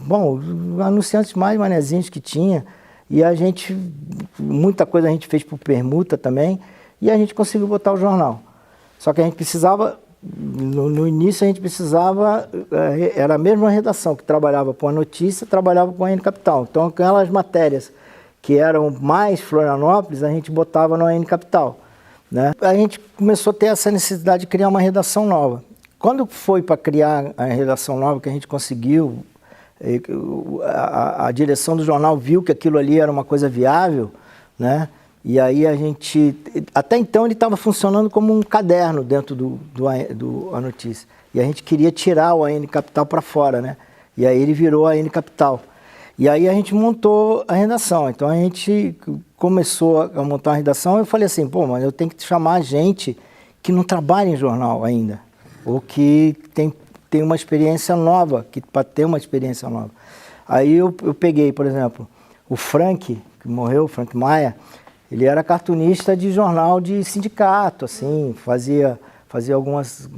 bom, anunciantes mais manezinhos que tinha, e muita coisa a gente fez por permuta também, e a gente conseguiu botar o jornal. Só que a gente precisava, no início a gente precisava, era a mesma redação que trabalhava com a notícia, trabalhava com a AN Capital. Então aquelas matérias que eram mais Florianópolis, a gente botava na AN Capital, né? A gente começou a ter essa necessidade de criar uma redação nova. Quando foi para criar a redação nova, que a gente conseguiu, a direção do jornal viu que aquilo ali era uma coisa viável, né? E aí até então ele estava funcionando como um caderno dentro do A Notícia. E a gente queria tirar o AN Capital para fora, né? E aí ele virou a AN Capital. E aí a gente montou a redação. Então a gente começou a montar a redação. Eu falei assim, pô, mas eu tenho que chamar gente que não trabalha em jornal ainda, ou que tem uma experiência nova, para ter uma experiência nova. Aí eu peguei, por exemplo, o Frank, que morreu, o Frank Maia. Ele era cartunista de jornal de sindicato, assim, fazia algumas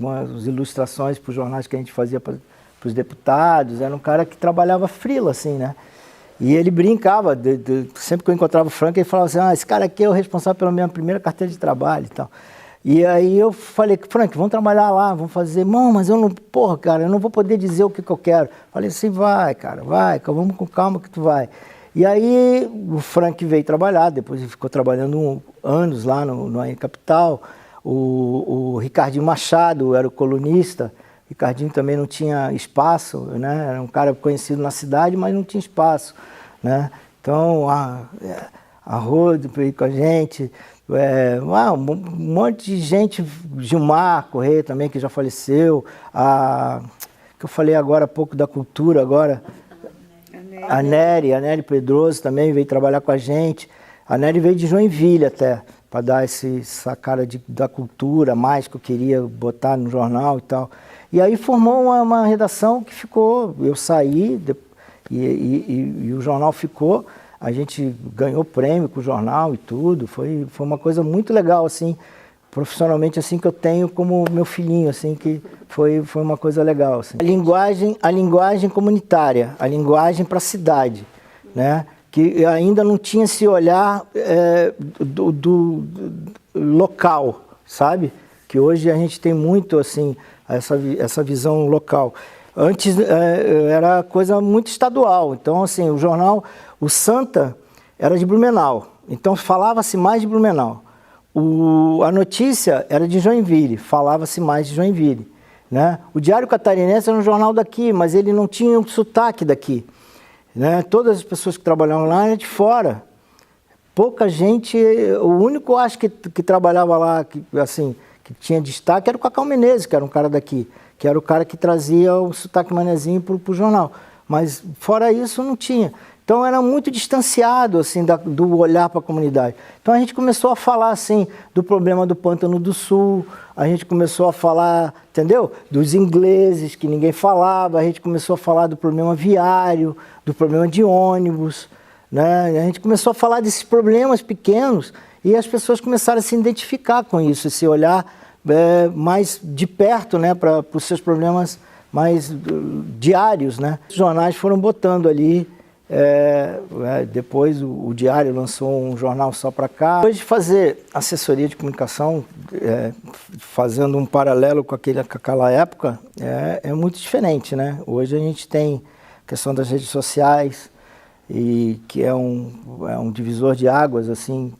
ilustrações para os jornais que a gente fazia para os deputados. Era um cara que trabalhava frila, assim, né? E ele brincava, sempre que eu encontrava o Frank, ele falava assim, esse cara aqui é o responsável pela minha primeira carteira de trabalho e tal. E aí eu falei, Frank, vamos trabalhar lá, vamos fazer. Não, mas eu não, porra, cara, eu não vou poder dizer o que eu quero. Falei assim, vai, cara, vai, vamos com calma que tu vai. E aí o Frank veio trabalhar, depois ele ficou trabalhando anos lá no AN Capital. O Ricardinho Machado era o colunista. O Ricardinho também não tinha espaço, né? Era um cara conhecido na cidade, mas não tinha espaço, né? Então a Rode veio com a gente, um monte de gente, Gilmar Corrêa também, que já faleceu, que eu falei agora há pouco da cultura agora. A Nery Pedroso também veio trabalhar com a gente. A Nery veio de Joinville até, para dar essa cara da cultura mais que eu queria botar no jornal e tal. E aí formou uma redação que ficou, eu saí e o jornal ficou. A gente ganhou prêmio com o jornal e tudo. Foi uma coisa muito legal, assim, profissionalmente, assim, que eu tenho como meu filhinho, assim, que foi uma coisa legal, assim. A linguagem comunitária, a linguagem para a cidade, né? Que ainda não tinha esse olhar do local, sabe? Que hoje a gente tem muito, assim, essa visão local. Antes era coisa muito estadual, então, assim, o jornal, o Santa era de Blumenau, então falava-se mais de Blumenau. A notícia era de Joinville, falava-se mais de Joinville, né? O Diário Catarinense era um jornal daqui, mas ele não tinha um sotaque daqui, né? Todas as pessoas que trabalhavam lá eram de fora. Pouca gente, o único, acho que trabalhava lá, que tinha destaque, era o Cacau Menezes, que era um cara daqui, que era o cara que trazia o sotaque manezinho para o jornal. Mas fora isso não tinha. Então era muito distanciado, assim, do olhar para a comunidade. Então a gente começou a falar, assim, do problema do Pântano do Sul, a gente começou a falar, entendeu? Dos ingleses, que ninguém falava, a gente começou a falar do problema viário, do problema de ônibus, né? A gente começou a falar desses problemas pequenos e as pessoas começaram a se identificar com isso, esse olhar mais de perto, né, para os seus problemas mais diários, né? Os jornais foram botando ali. Depois o Diário lançou um jornal só para cá. Depois de fazer assessoria de comunicação, fazendo um paralelo com aquela época, é muito diferente, né? Hoje a gente tem questão das redes sociais, e que é um divisor de águas, assim,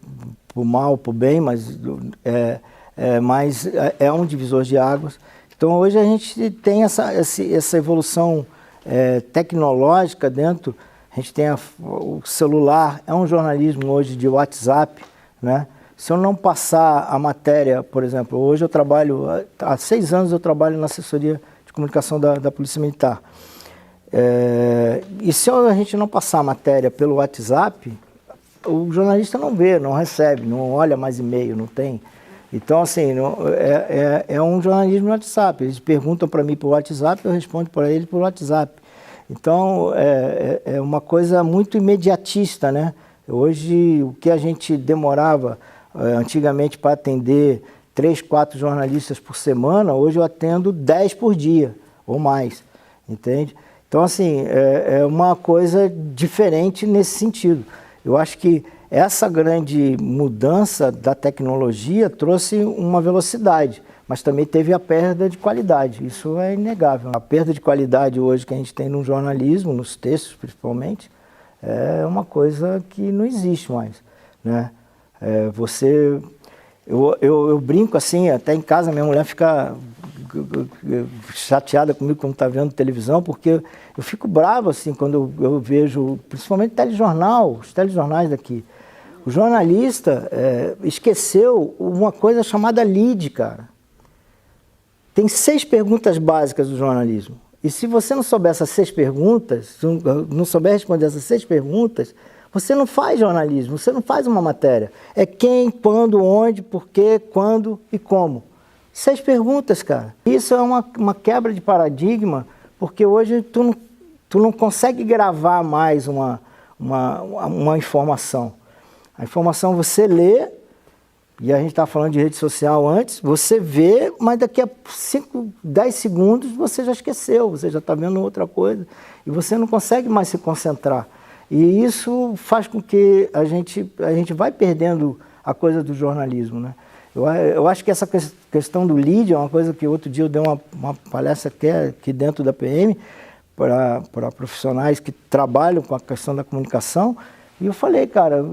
por mal, por bem, mas é um divisor de águas. Então hoje a gente tem essa evolução tecnológica dentro. A gente tem o celular, é um jornalismo hoje de WhatsApp, né? Se eu não passar a matéria, por exemplo, hoje eu trabalho, há 6 anos eu trabalho na assessoria de comunicação da Polícia Militar. E se a gente não passar a matéria pelo WhatsApp, o jornalista não vê, não recebe, não olha mais e-mail, não tem. Então, assim, é um jornalismo no WhatsApp. Eles perguntam para mim por WhatsApp, eu respondo para eles por WhatsApp. Então, é uma coisa muito imediatista, né? Hoje, o que a gente demorava antigamente para atender 3, 4 jornalistas por semana, hoje eu atendo 10 por dia, ou mais, entende? Então, assim, é uma coisa diferente nesse sentido. Eu acho que essa grande mudança da tecnologia trouxe uma velocidade, mas também teve a perda de qualidade, isso é inegável. A perda de qualidade hoje que a gente tem no jornalismo, nos textos principalmente, é uma coisa que não existe mais, né? Eu brinco assim, até em casa minha mulher fica chateada comigo quando está vendo televisão, porque eu fico bravo assim quando eu vejo, principalmente telejornal, os telejornais daqui. O jornalista esqueceu uma coisa chamada lead, cara. Tem 6 perguntas básicas do jornalismo. E se você não souber essas 6 perguntas, não souber responder essas 6 perguntas, você não faz jornalismo, você não faz uma matéria. É quem, quando, onde, por quê, quando e como. 6 perguntas, cara. Isso é uma quebra de paradigma, porque hoje tu não consegue gravar mais uma informação. A informação você lê, e a gente estava falando de rede social antes, você vê, mas daqui a 5, 10 segundos você já esqueceu, você já está vendo outra coisa, e você não consegue mais se concentrar. E isso faz com que a gente vai perdendo a coisa do jornalismo, né? Eu acho que essa questão do lead é uma coisa que outro dia eu dei uma palestra aqui dentro da PM para profissionais que trabalham com a questão da comunicação, e eu falei, cara,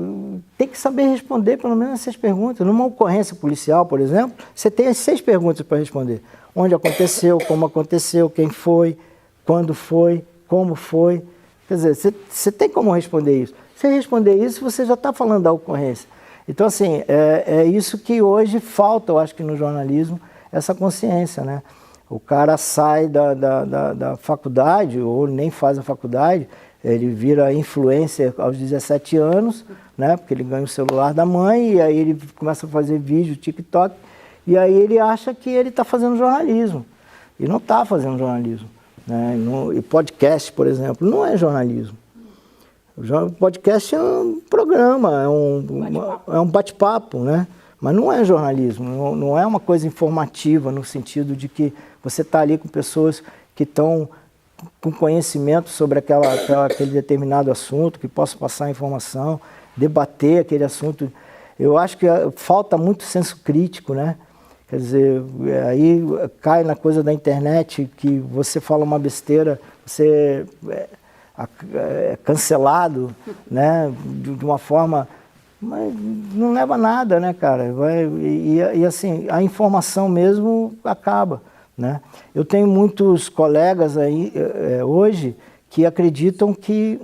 tem que saber responder pelo menos essas perguntas. Numa ocorrência policial, por exemplo, você tem as 6 perguntas para responder. Onde aconteceu, como aconteceu, quem foi, quando foi, como foi. Quer dizer, você tem como responder isso. Se responder isso, você já está falando da ocorrência. Então, assim, é isso que hoje falta, eu acho que no jornalismo, essa consciência, né? O cara sai da faculdade, ou nem faz a faculdade, ele vira influencer aos 17 anos, né? Porque ele ganha o celular da mãe, e aí ele começa a fazer vídeo, TikTok, e aí ele acha que ele está fazendo jornalismo. E não está fazendo jornalismo, né? E podcast, por exemplo, não é jornalismo. O podcast é um programa, é um bate-papo, né? Mas não é jornalismo, não é uma coisa informativa no sentido de que você está ali com pessoas que estão com conhecimento sobre aquele determinado assunto, que possam passar informação, debater aquele assunto. Eu acho que falta muito senso crítico, né? Quer dizer, aí cai na coisa da internet que você fala uma besteira, você é cancelado, né? De uma forma... Mas não leva a nada, né, cara? E assim, a informação mesmo acaba, né? Eu tenho muitos colegas aí hoje que acreditam que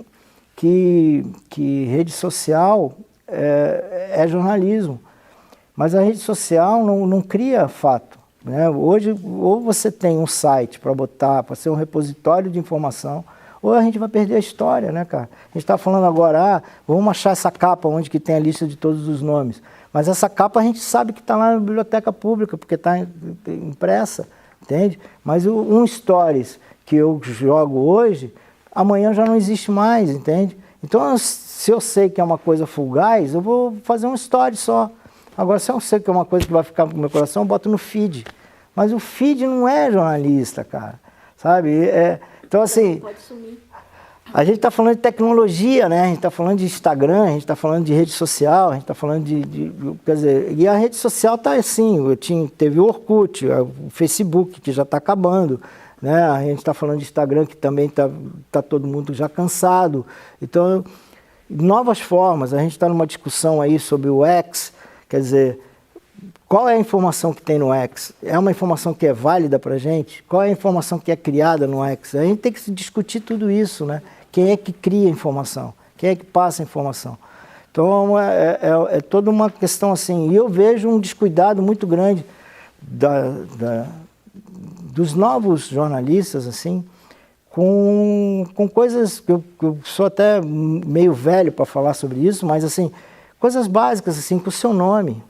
rede social é jornalismo. Mas a rede social não cria fato, né? Hoje, ou você tem um site para botar, para ser um repositório de informação, ou a gente vai perder a história, né, cara? A gente está falando agora, vamos achar essa capa onde que tem a lista de todos os nomes. Mas essa capa a gente sabe que está lá na biblioteca pública, porque está impressa, entende? Mas um stories que eu jogo hoje, amanhã já não existe mais, entende? Então, se eu sei que é uma coisa fugaz, eu vou fazer um story só. Agora, se eu sei que é uma coisa que vai ficar no meu coração, eu boto no feed. Mas o feed não é jornalista, cara, sabe? Então, assim, a gente está falando de tecnologia, né? A gente está falando de Instagram, a gente está falando de rede social, a gente está falando quer dizer, e a rede social está assim, teve o Orkut, o Facebook, que já está acabando, né? A gente está falando de Instagram, que também tá todo mundo já cansado. Então, novas formas, a gente está numa discussão aí sobre o X, quer dizer, qual é a informação que tem no X? É uma informação que é válida para a gente? Qual é a informação que é criada no X? A gente tem que discutir tudo isso, né? Quem é que cria a informação? Quem é que passa a informação? Então, é toda uma questão assim. E eu vejo um descuidado muito grande dos novos jornalistas, assim, com coisas que eu sou até meio velho para falar sobre isso, mas, assim, coisas básicas, assim, com o seu nome.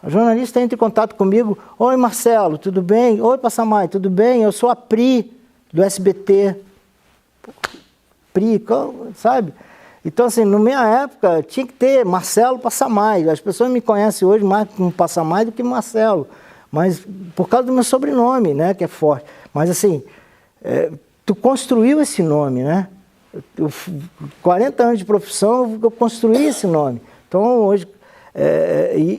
A jornalista entra em contato comigo: oi, Marcelo, tudo bem? Oi, Passamay, tudo bem? Eu sou a Pri, do SBT. Pri, sabe? Então, assim, na minha época, tinha que ter Marcelo Passamay. As pessoas me conhecem hoje mais como Passamay do que Marcelo. Mas por causa do meu sobrenome, né, que é forte. Mas, assim, tu construiu esse nome, né? 40 anos de profissão, eu construí esse nome. Então, hoje...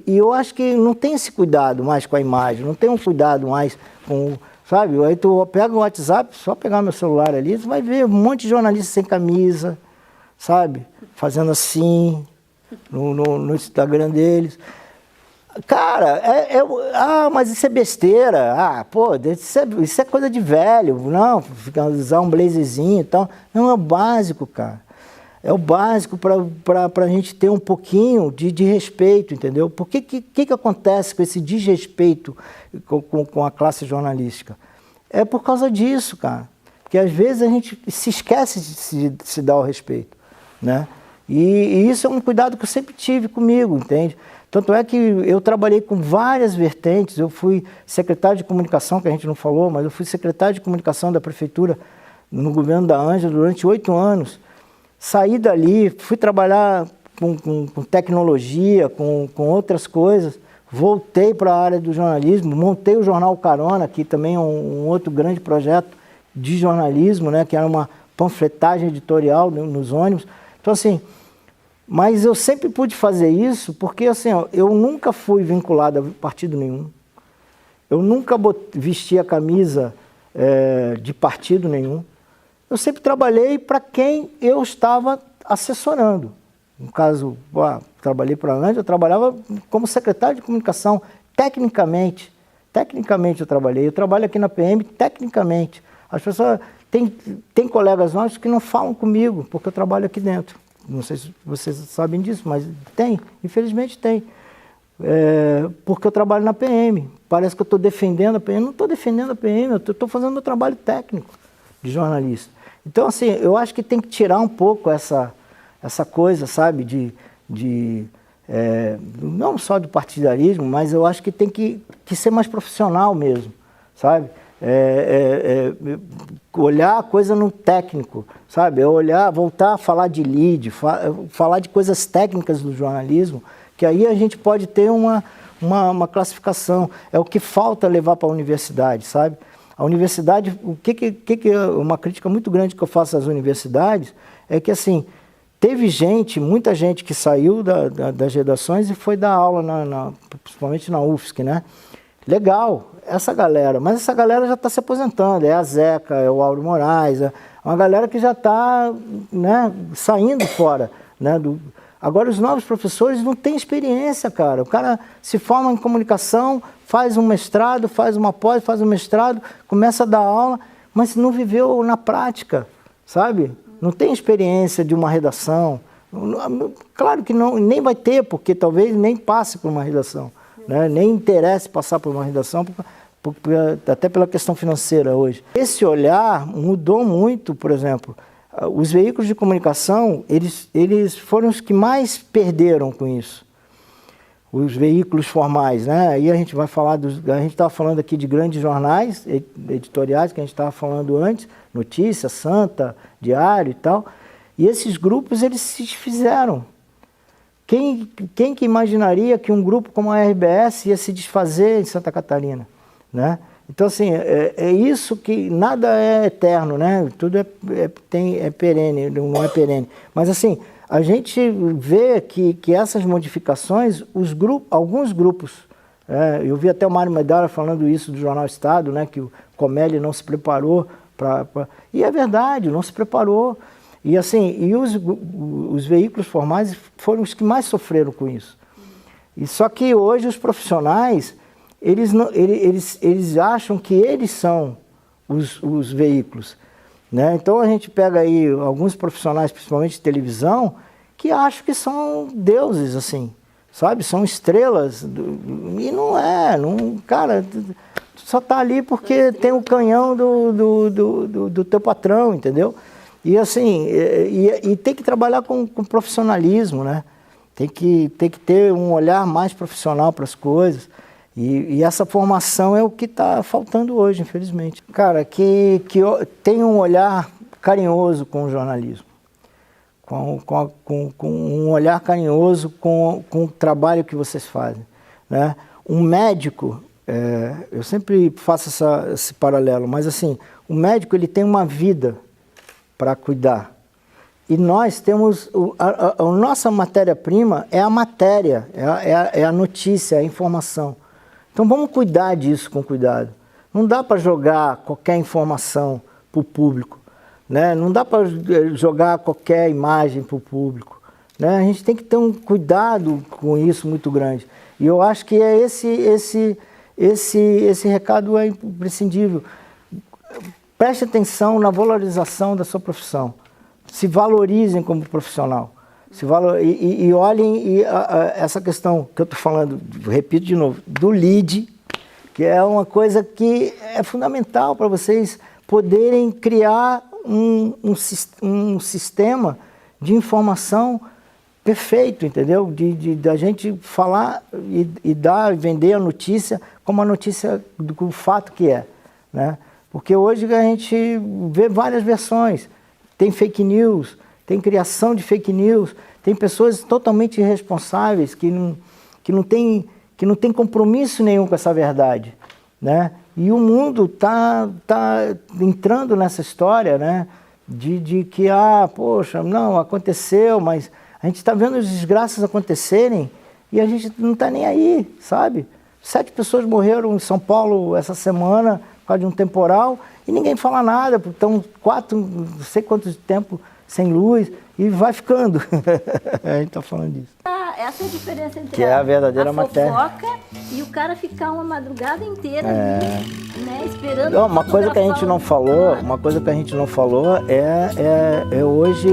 E eu acho que não tem esse cuidado mais com a imagem, não tem um cuidado mais com, sabe? Aí tu pega o WhatsApp, só pegar meu celular ali, tu vai ver um monte de jornalistas sem camisa, sabe? Fazendo assim, no Instagram deles. Cara, mas isso é besteira. Ah, pô, isso é coisa de velho. Não, usar um blazerzinho e tal. Não, é o básico, cara. É o básico para a gente ter um pouquinho de respeito, entendeu? Por que acontece com esse desrespeito com a classe jornalística? É por causa disso, cara. Porque às vezes a gente se esquece de se dar o respeito, né? E isso é um cuidado que eu sempre tive comigo, entende? Tanto é que eu trabalhei com várias vertentes. Eu fui secretário de comunicação, que a gente não falou, mas eu fui secretário de comunicação da prefeitura no governo da Ângela durante 8 anos. Saí dali, fui trabalhar com tecnologia, com outras coisas, voltei para a área do jornalismo, montei o Jornal Carona, que também é um outro grande projeto de jornalismo, né, que era uma panfletagem editorial nos ônibus. Então, assim, mas eu sempre pude fazer isso porque, assim, eu nunca fui vinculado a partido nenhum. Eu nunca vesti a camisa de partido nenhum. Eu sempre trabalhei para quem eu estava assessorando. No caso, trabalhei para a Ângela, eu trabalhava como secretário de comunicação, tecnicamente. Tecnicamente eu trabalho aqui na PM tecnicamente. As pessoas, tem colegas nossos que não falam comigo, porque eu trabalho aqui dentro. Não sei se vocês sabem disso, mas tem, infelizmente tem. Porque eu trabalho na PM. Parece que eu estou defendendo a PM. Eu não estou defendendo a PM, eu estou fazendo meu trabalho técnico de jornalista. Então, assim, eu acho que tem que tirar um pouco essa coisa, sabe, não só do partidarismo, mas eu acho que tem que ser mais profissional mesmo, sabe? Olhar a coisa no técnico, sabe? Voltar a falar de lead, falar de coisas técnicas do jornalismo, que aí a gente pode ter uma classificação. É o que falta levar para a universidade, sabe? A universidade, uma crítica muito grande que eu faço às universidades é que, assim, teve muita gente que saiu das redações e foi dar aula, principalmente na UFSC, né? Legal, mas essa galera já está se aposentando, é a Zeca, é o Auro Moraes, é uma galera que já está, né, saindo fora, né, Agora, os novos professores não têm experiência, cara. O cara se forma em comunicação, faz um mestrado, faz uma pós, faz um mestrado, começa a dar aula, mas não viveu na prática, sabe? Não tem experiência de uma redação. Claro que não, nem vai ter, porque talvez nem passe por uma redação, né? Nem interesse passar por uma redação, até pela questão financeira hoje. Esse olhar mudou muito, por exemplo. Os veículos de comunicação, eles foram os que mais perderam com isso. Os veículos formais, né? Aí a gente vai falar a gente estava falando aqui de grandes jornais editoriais, que a gente estava falando antes, Notícia, Santa, Diário e tal. E esses grupos, eles se desfizeram. Quem que imaginaria que um grupo como a RBS ia se desfazer em Santa Catarina, né? Então, assim, é isso que nada é eterno, né? Tudo é perene, não é perene. Mas, assim, a gente vê que essas modificações, alguns grupos Eu vi até o Mário Medalla falando isso do Jornal Estado, né, que o Comelli não se preparou para... E é verdade, não se preparou. E assim, os veículos formais foram os que mais sofreram com isso. E só que hoje os profissionais, eles acham que eles são os veículos, né? Então a gente pega aí alguns profissionais, principalmente de televisão, que acham que são deuses, assim, sabe? São estrelas, e não é, cara, só tá ali porque tem o canhão do teu patrão, entendeu? E assim, e tem que trabalhar com profissionalismo, né? Tem que ter um olhar mais profissional para as coisas. E essa formação é o que está faltando hoje, infelizmente. Cara, que tem um olhar carinhoso com o jornalismo. Com um olhar carinhoso com o trabalho que vocês fazem, né? Um médico, eu sempre faço esse paralelo, mas assim, o médico ele tem uma vida para cuidar. E nós temos, a nossa matéria-prima é a matéria, é a notícia, é a informação. Então vamos cuidar disso com cuidado. Não dá para jogar qualquer informação para o público, né? Não dá para jogar qualquer imagem para o público, né? A gente tem que ter um cuidado com isso muito grande. E eu acho que esse recado é imprescindível. Preste atenção na valorização da sua profissão. Se valorizem como profissional. E olhem essa questão que eu estou falando, repito de novo, do lead, que é uma coisa que é fundamental para vocês poderem criar um sistema de informação perfeito, entendeu? Da gente falar e vender a notícia como a notícia do fato que é, né? Porque hoje a gente vê várias versões. Tem fake news, tem criação de fake news, tem pessoas totalmente irresponsáveis que não tem compromisso nenhum com essa verdade, né? E o mundo tá entrando nessa história, né? De que, poxa, não, aconteceu, mas a gente está vendo as desgraças acontecerem e a gente não está nem aí, sabe? 7 pessoas morreram em São Paulo essa semana por causa de um temporal e ninguém fala nada, estão 4, não sei quanto tempo sem luz e vai ficando. A gente está falando disso. Essa é a diferença entre que é a verdadeira matéria. Fofoca e o cara ficar uma madrugada inteira ali, né, esperando. Uma coisa que a gente não falou, hoje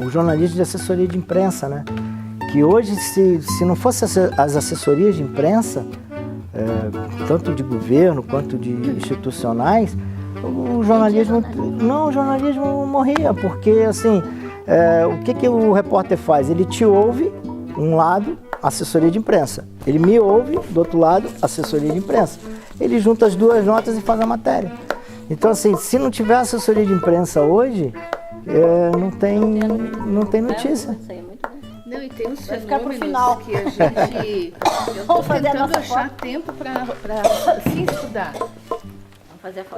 o jornalismo de assessoria de imprensa, né? Que hoje, se não fosse as assessorias de imprensa, tanto de governo quanto de institucionais, o jornalismo morria, porque assim, o que o repórter faz? Ele te ouve, um lado, assessoria de imprensa. Ele me ouve, do outro lado, assessoria de imprensa. Ele junta as duas notas e faz a matéria. Então assim, se não tiver assessoria de imprensa hoje, não tem notícia. Não, e tem uns vai ficar pro fenômenos final. que a gente... Eu estou tentando achar tempo para se estudar. Vamos fazer a foto.